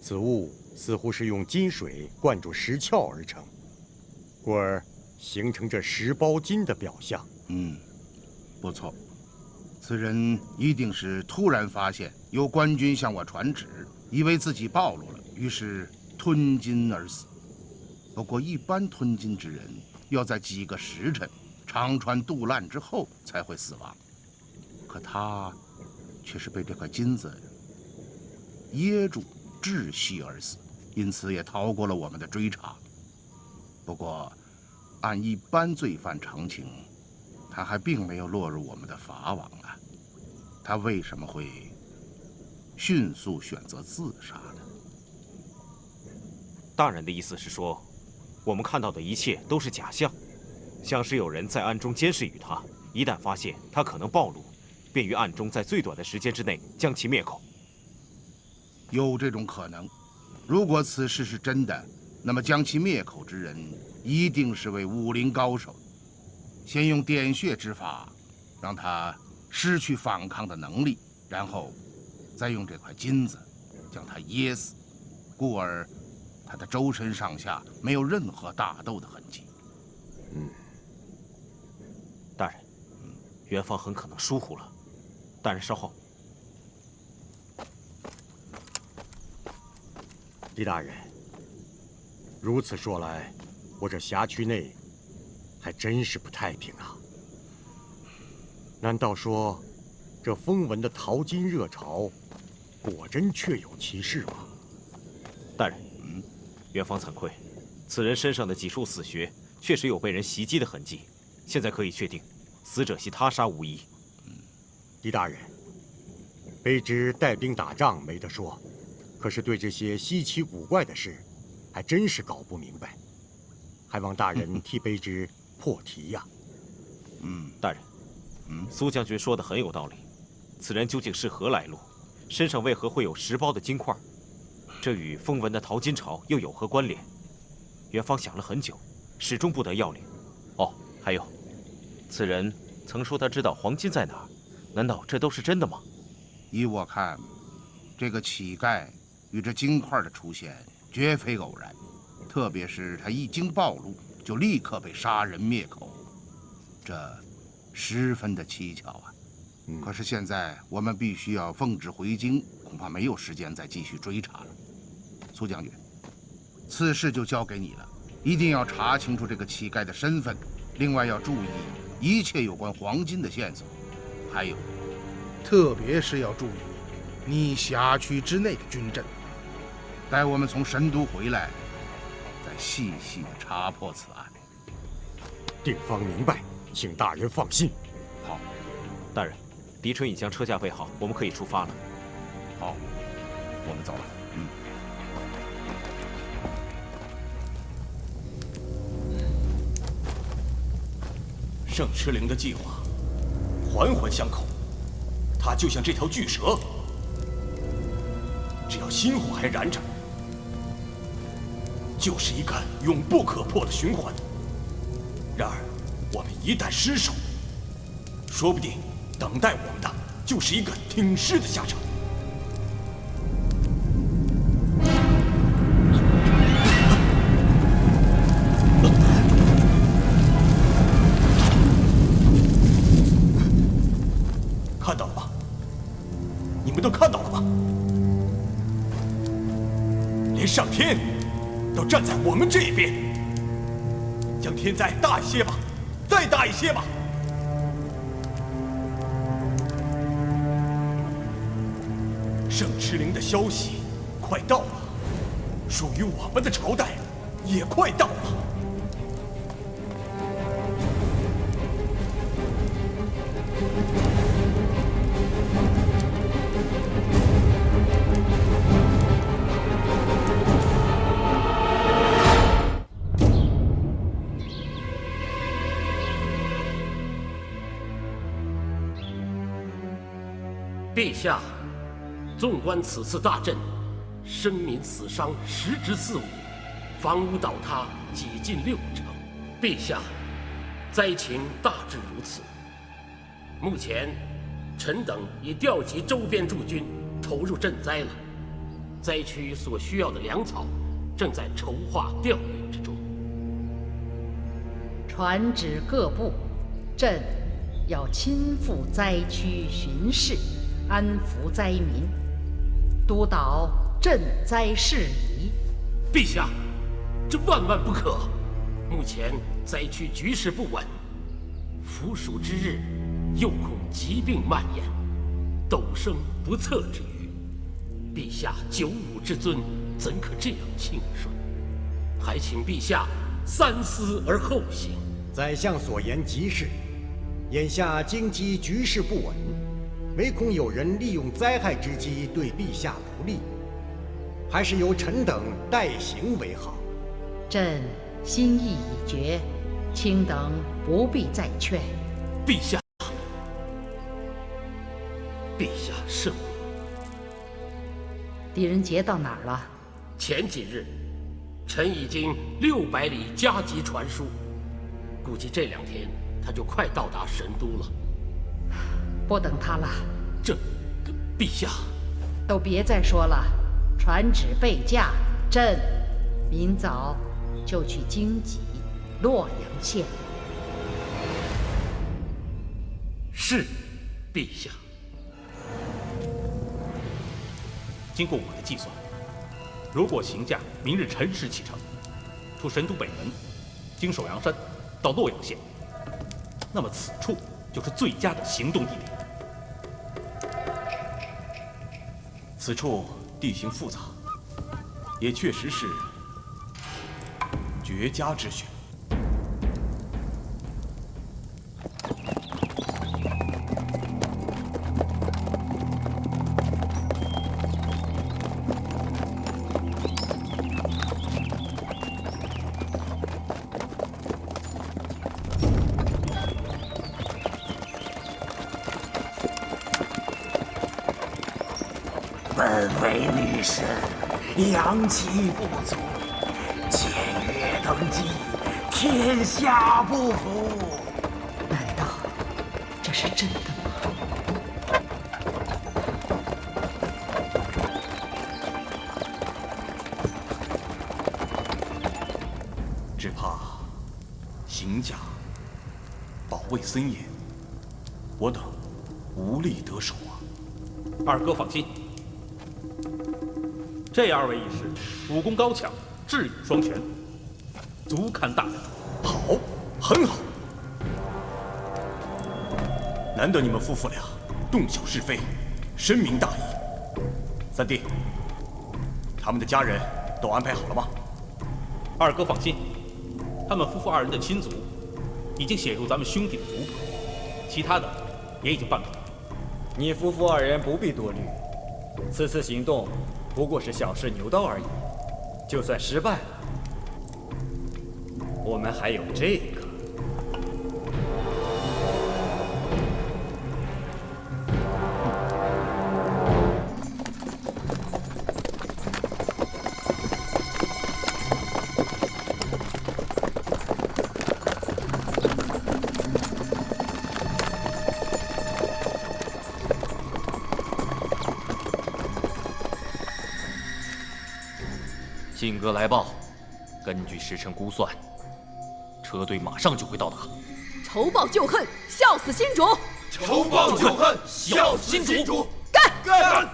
此物似乎是用金水灌注石壳而成，故而形成这石包金的表象。不错，此人一定是突然发现有官军向我传旨，以为自己暴露了，于是吞金而死。不过一般吞金之人，要在几个时辰肠穿肚烂之后才会死亡，可他却是被这块金子噎住窒息而死，因此也逃过了我们的追查。不过，按一般罪犯常情，他还并没有落入我们的法网啊。他为什么会迅速选择自杀呢？大人的意思是说，我们看到的一切都是假象，像是有人在暗中监视于他，一旦发现他可能暴露，便于暗中在最短的时间之内将其灭口。有这种可能。如果此事是真的，那么将其灭口之人一定是位武林高手。先用点穴之法，让他失去反抗的能力，然后再用这块金子将他噎死，故而他的周身上下没有任何打斗的痕迹。大人，元芳很可能疏忽了。大人稍后。狄大人，如此说来，我这辖区内还真是不太平啊。难道说，这风闻的淘金热潮，果真确有其事吗？大人，元芳惭愧，此人身上的几处死穴确实有被人袭击的痕迹，现在可以确定，死者系他杀无疑。狄大人，卑职带兵打仗没得说。可是对这些稀奇古怪的事，还真是搞不明白，还望大人替卑职破题呀。大人，苏将军说的很有道理。此人究竟是何来路？身上为何会有10包的金块？这与风闻的淘金潮又有何关联？元芳想了很久，始终不得要领。哦，还有，此人曾说他知道黄金在哪儿，难道这都是真的吗？依我看，这个乞丐与这金块的出现绝非偶然，特别是他一经暴露，就立刻被杀人灭口，这十分的蹊跷啊！可是现在我们必须要奉旨回京，恐怕没有时间再继续追查了。苏将军，此事就交给你了，一定要查清楚这个乞丐的身份，另外要注意一切有关黄金的线索，还有，特别是要注意你辖区之内的军阵。待我们从神都回来，再细细的查破此案。定方明白，请大人放心。好，大人，狄春已将车驾备好，我们可以出发了。好，我们走了。圣池灵的计划环环相扣，它就像这条巨蛇，只要心火还燃着，就是一个永不可破的循环。然而，我们一旦失手，说不定等待我们的就是一个挺尸的下场。看到了吗？你们都看到了吗？连上天都站在我们这一边。将天灾大一些吧，再大一些吧。圣池灵的消息快到了，属于我们的朝代也快到了。陛下，纵观此次大震，生民死伤10之4-5，房屋倒塌几近60%。陛下，灾情大致如此。目前，臣等已调集周边驻军投入赈灾了，灾区所需要的粮草正在筹划调运之中。传旨各部，朕要亲赴灾区巡视，安抚灾民，督导赈灾事宜。陛下，这万万不可！目前灾区局势不稳，伏暑之日，又恐疾病蔓延，陡生不测之虞。陛下95之尊，怎可这样轻率？还请陛下三思而后行。宰相所言极是，眼下京畿局势不稳，唯恐有人利用灾害之机对陛下不利，还是由臣等代行为好。朕心意已决，卿等不必再劝。陛下，陛下圣明。狄仁杰到哪儿了？前几日，臣已经600里加急传书，估计这2天他就快到达神都了。不等他了。陛下，都别再说了，传旨备驾，朕明早就去京畿洛阳县。是，陛下。经过我的计算，如果行驾明日辰时启程，出神都北门，经首阳山到洛阳县，那么此处就是最佳的行动地点。此处地形复杂，也确实是绝佳之选。本为女神，阳气不足，僭越登基，天下不服。难道这是真的吗？只怕行甲保卫森严，我等无力得手啊。二哥放心，这二位义士武功高强，智勇双全，足堪大任。好，很好。难得你们夫妇俩洞晓是非，深明大义。三弟，他们的家人都安排好了吗？二哥放心，他们夫妇二人的亲族已经写入咱们兄弟的族谱，其他的也已经办妥。你夫妇二人不必多虑，此次行动不过是小试牛刀而已，就算失败了，我们还有这个。信鸽来报，根据时辰估算，车队马上就会到达。仇报旧恨，笑死新主！仇报旧恨，笑死新主！干！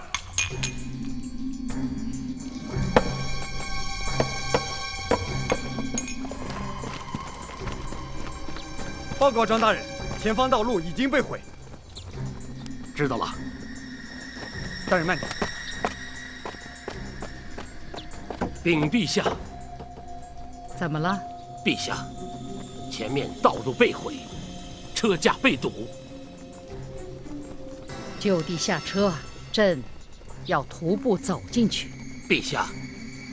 报告张大人，前方道路已经被毁。知道了。大人慢点。禀陛下。怎么了？陛下，前面道路被毁，车架被堵。就地下车，朕要徒步走进去。陛下，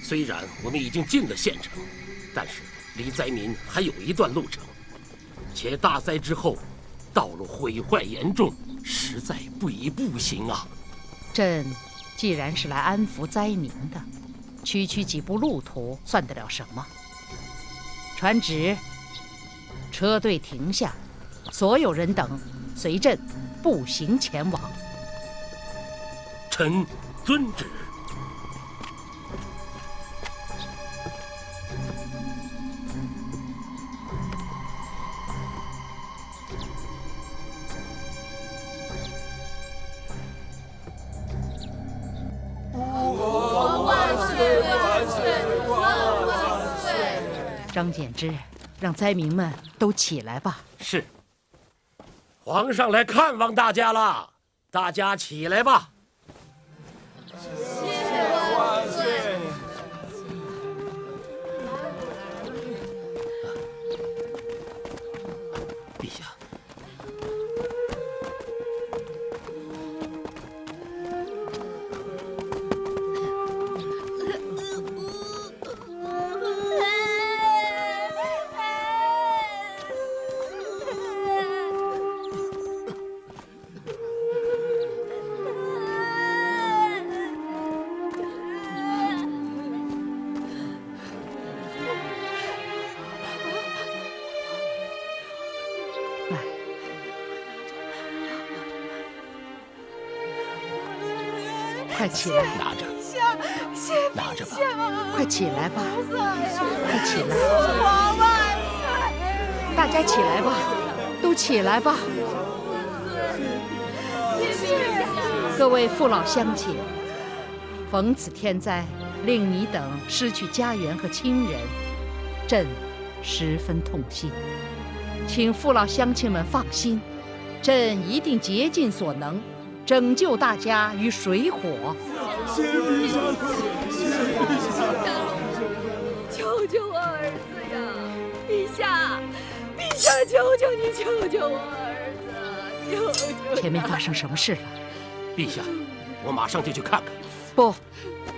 虽然我们已经进了县城，但是离灾民还有一段路程，且大灾之后，道路毁坏严重，实在不宜步行啊。朕既然是来安抚灾民的，区区几步路途算得了什么？传旨，车队停下，所有人等随朕步行前往。臣遵旨。张柬之，让灾民们都起来吧。是。皇上来看望大家了，大家起来吧。谢万岁！陛下。快起来！拿着，拿着吧！快起来吧！快起来！皇万岁！大家起来吧，都起来吧！各位父老乡亲，逢此天灾，令你等失去家园和亲人，朕十分痛心。请父老乡亲们放心，朕一定竭尽所能，拯救大家于水火。谢陛下，谢陛下，救救我儿子呀！陛下，陛下，求求你，救救我儿子！救救！前面发生什么事了？陛下，我马上就去看看。不，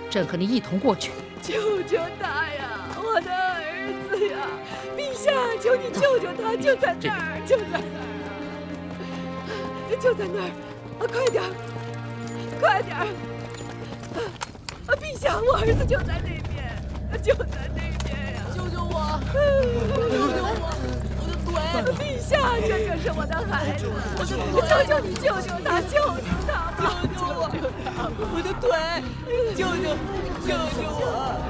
朕和你一同过去。救救他呀，我的儿子呀！陛下，求你救救他，就在那儿，就在那儿，就在那儿。快点儿，快点儿！陛下，我儿子就在那边，就在那边呀！救救我！救救我！我的腿！陛下，这可是我的孩子！我求求你，救救他！救救他！救救他！我的腿！救救我！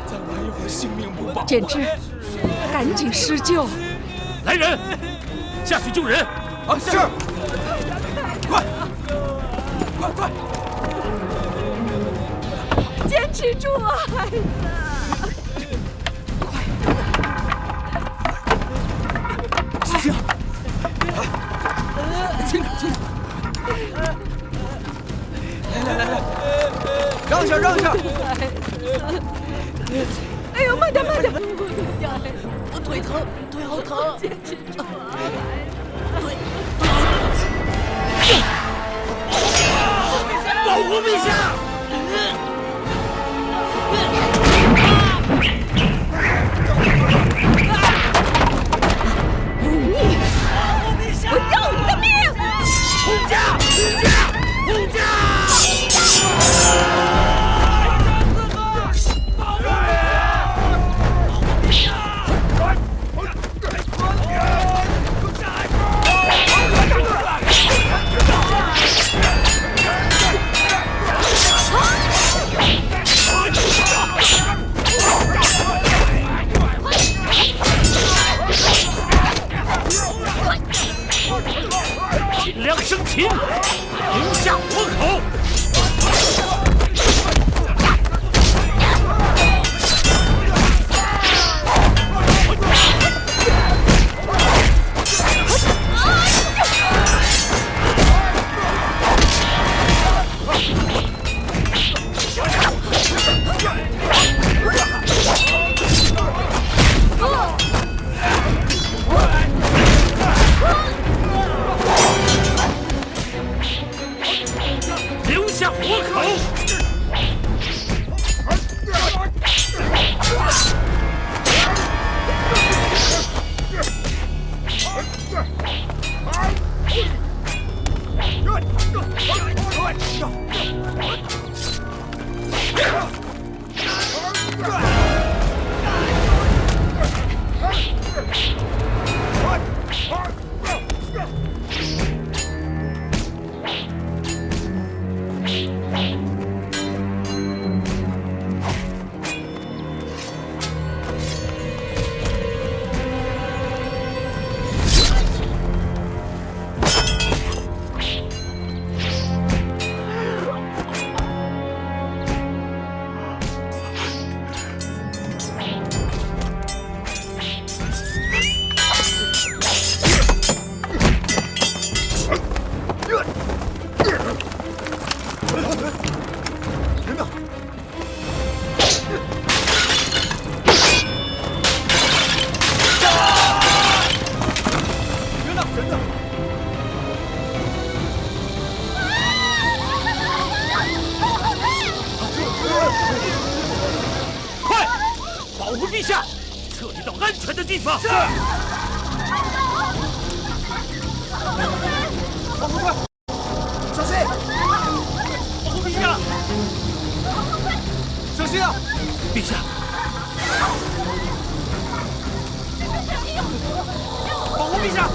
再晚一会儿，性命不保。简之，赶紧施救！来人，下去救人！啊，是！快！坚持住啊，孩子！行，轻点，轻点！来，让一下，让一下！哎呦，慢点，慢点！我腿疼，腿好疼！坚持住啊，腿保护陛下！我要你的命！护驾！护驾！尽量生擒，留下活口。留下活口！快，保护陛下，撤离到安全的地方。是。快！小心！保护陛下！小心啊！陛下！保护陛下！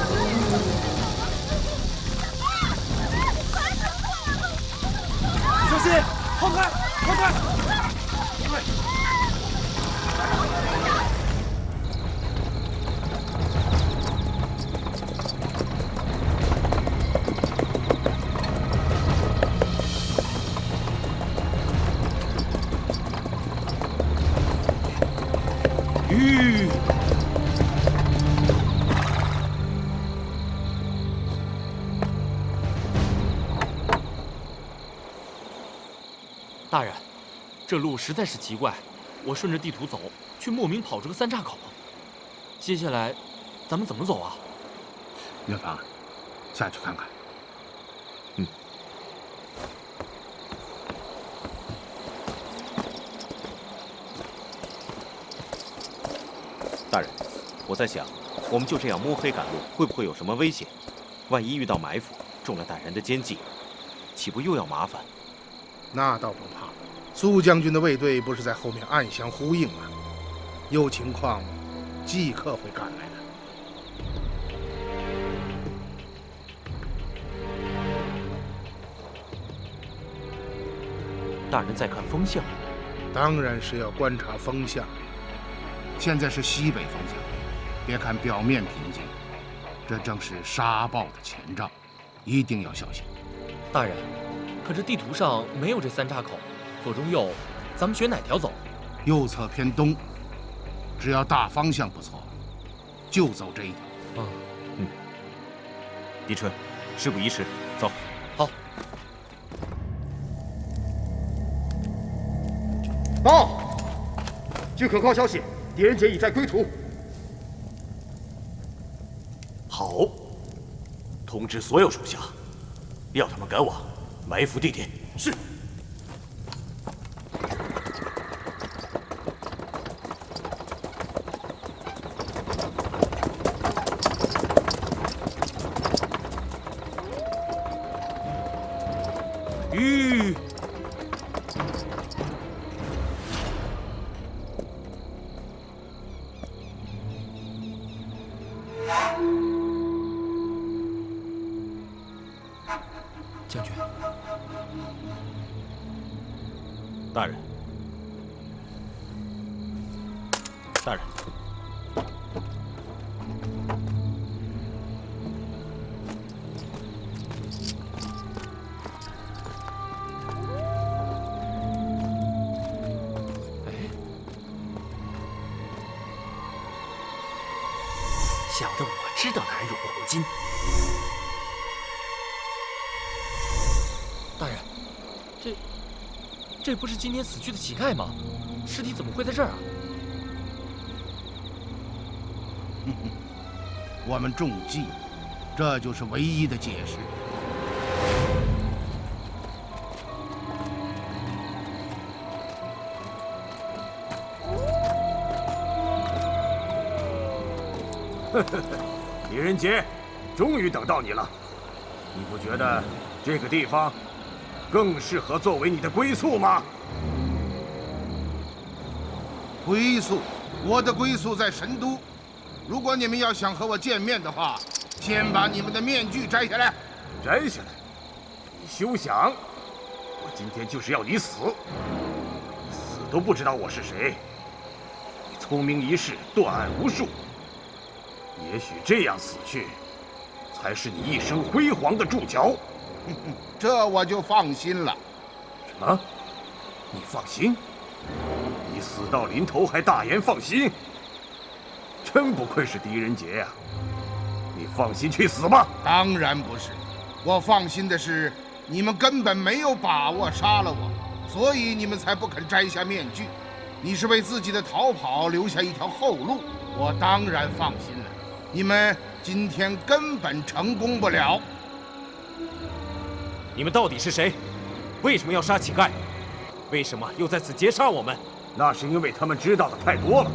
小心！后退！后退！大人，这路实在是奇怪，我顺着地图走，却莫名跑出个三岔口。接下来，咱们怎么走啊？元芳，下去看看。大人，我在想，我们就这样摸黑赶路，会不会有什么危险？万一遇到埋伏，中了歹人的奸计，岂不又要麻烦？那倒不怕，苏将军的卫队不是在后面暗相呼应吗？有情况即刻会赶来的。大人在看风向？当然是要观察风向。现在是西北方向，别看表面平静，这正是沙暴的前兆，一定要小心。大人，可这地图上没有这3岔口，左中右，咱们选哪条走？右侧偏东，只要大方向不错，就走这一条。狄春，事不宜迟，走。好。报！据可靠消息，狄仁杰已在归途。好，通知所有属下，要他们赶往埋伏地点。是。吁！将军，大人，大人，小的我知道哪儿有黄金。大人，这不是今天死去的乞丐吗？尸体怎么会在这儿啊？我们中计，这就是唯一的解释。狄仁杰，终于等到你了。你不觉得这个地方更适合作为你的归宿吗？归宿，我的归宿在神都。如果你们要想和我见面的话，先把你们的面具摘下来。摘下来？你休想！我今天就是要你死！你死都不知道我是谁。你聪明一世，断案无数。也许这样死去，才是你一生辉煌的注脚。这我就放心了。什么？你放心？你死到临头还大言放心？真不愧是狄仁杰呀！你放心去死吧。当然不是，我放心的是你们根本没有把握杀了我，所以你们才不肯摘下面具。你是为自己的逃跑留下一条后路，我当然放心了。你们今天根本成功不了。你们到底是谁？为什么要杀乞丐？为什么又在此劫杀我们？那是因为他们知道的太多了，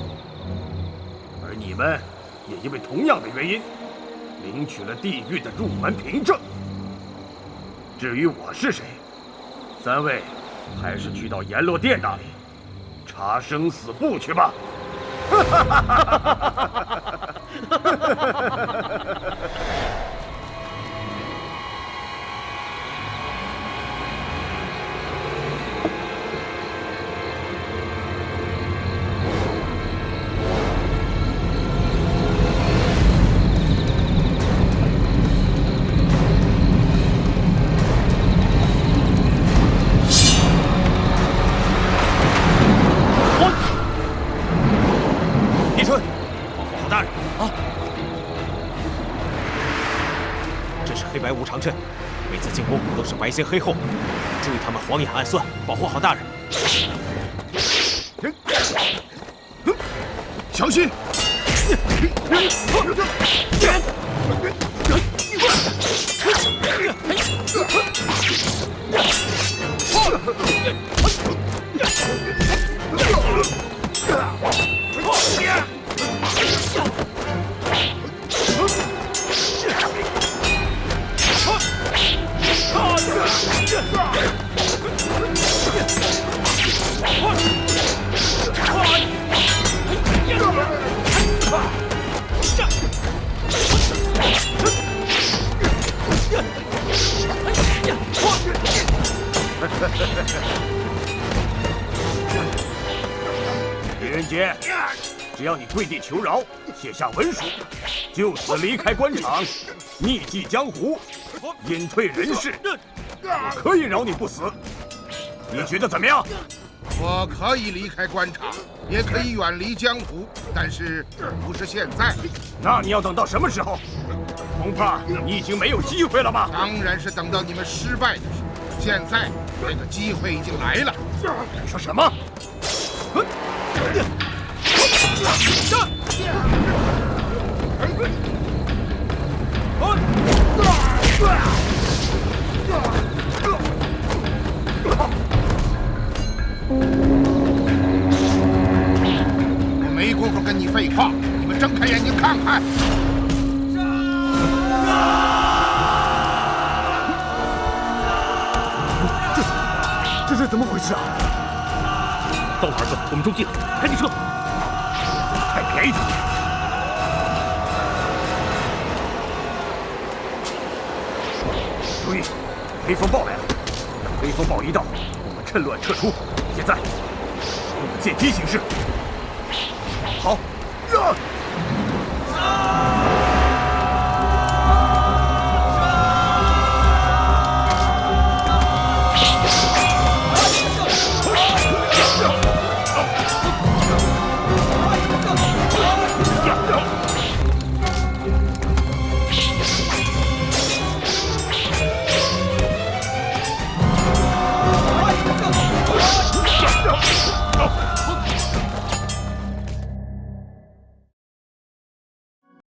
而你们也因为同样的原因，领取了地狱的入门凭证。至于我是谁，三位还是去到阎罗殿那里查生死簿去吧。无常镇，每次进攻都是白先黑后，注意他们黄眼暗算，保护好大人。小心！只要你跪地求饶，写下文书，就此离开官场，匿迹江湖，隐退人世，我可以饶你不死。你觉得怎么样？我可以离开官场，也可以远离江湖，但是不是现在。那你要等到什么时候？恐怕你已经没有机会了吧？当然是等到你们失败的时候。现在这个机会已经来了。你说什么？我没工夫跟你废话，你们睁开眼睛看看。这是怎么回事啊？糟孩子，我们中计了，赶紧撤！太便宜他！注意，黑风暴来了！等黑风暴一到，我们趁乱撤出。现在，用剑击形式。好，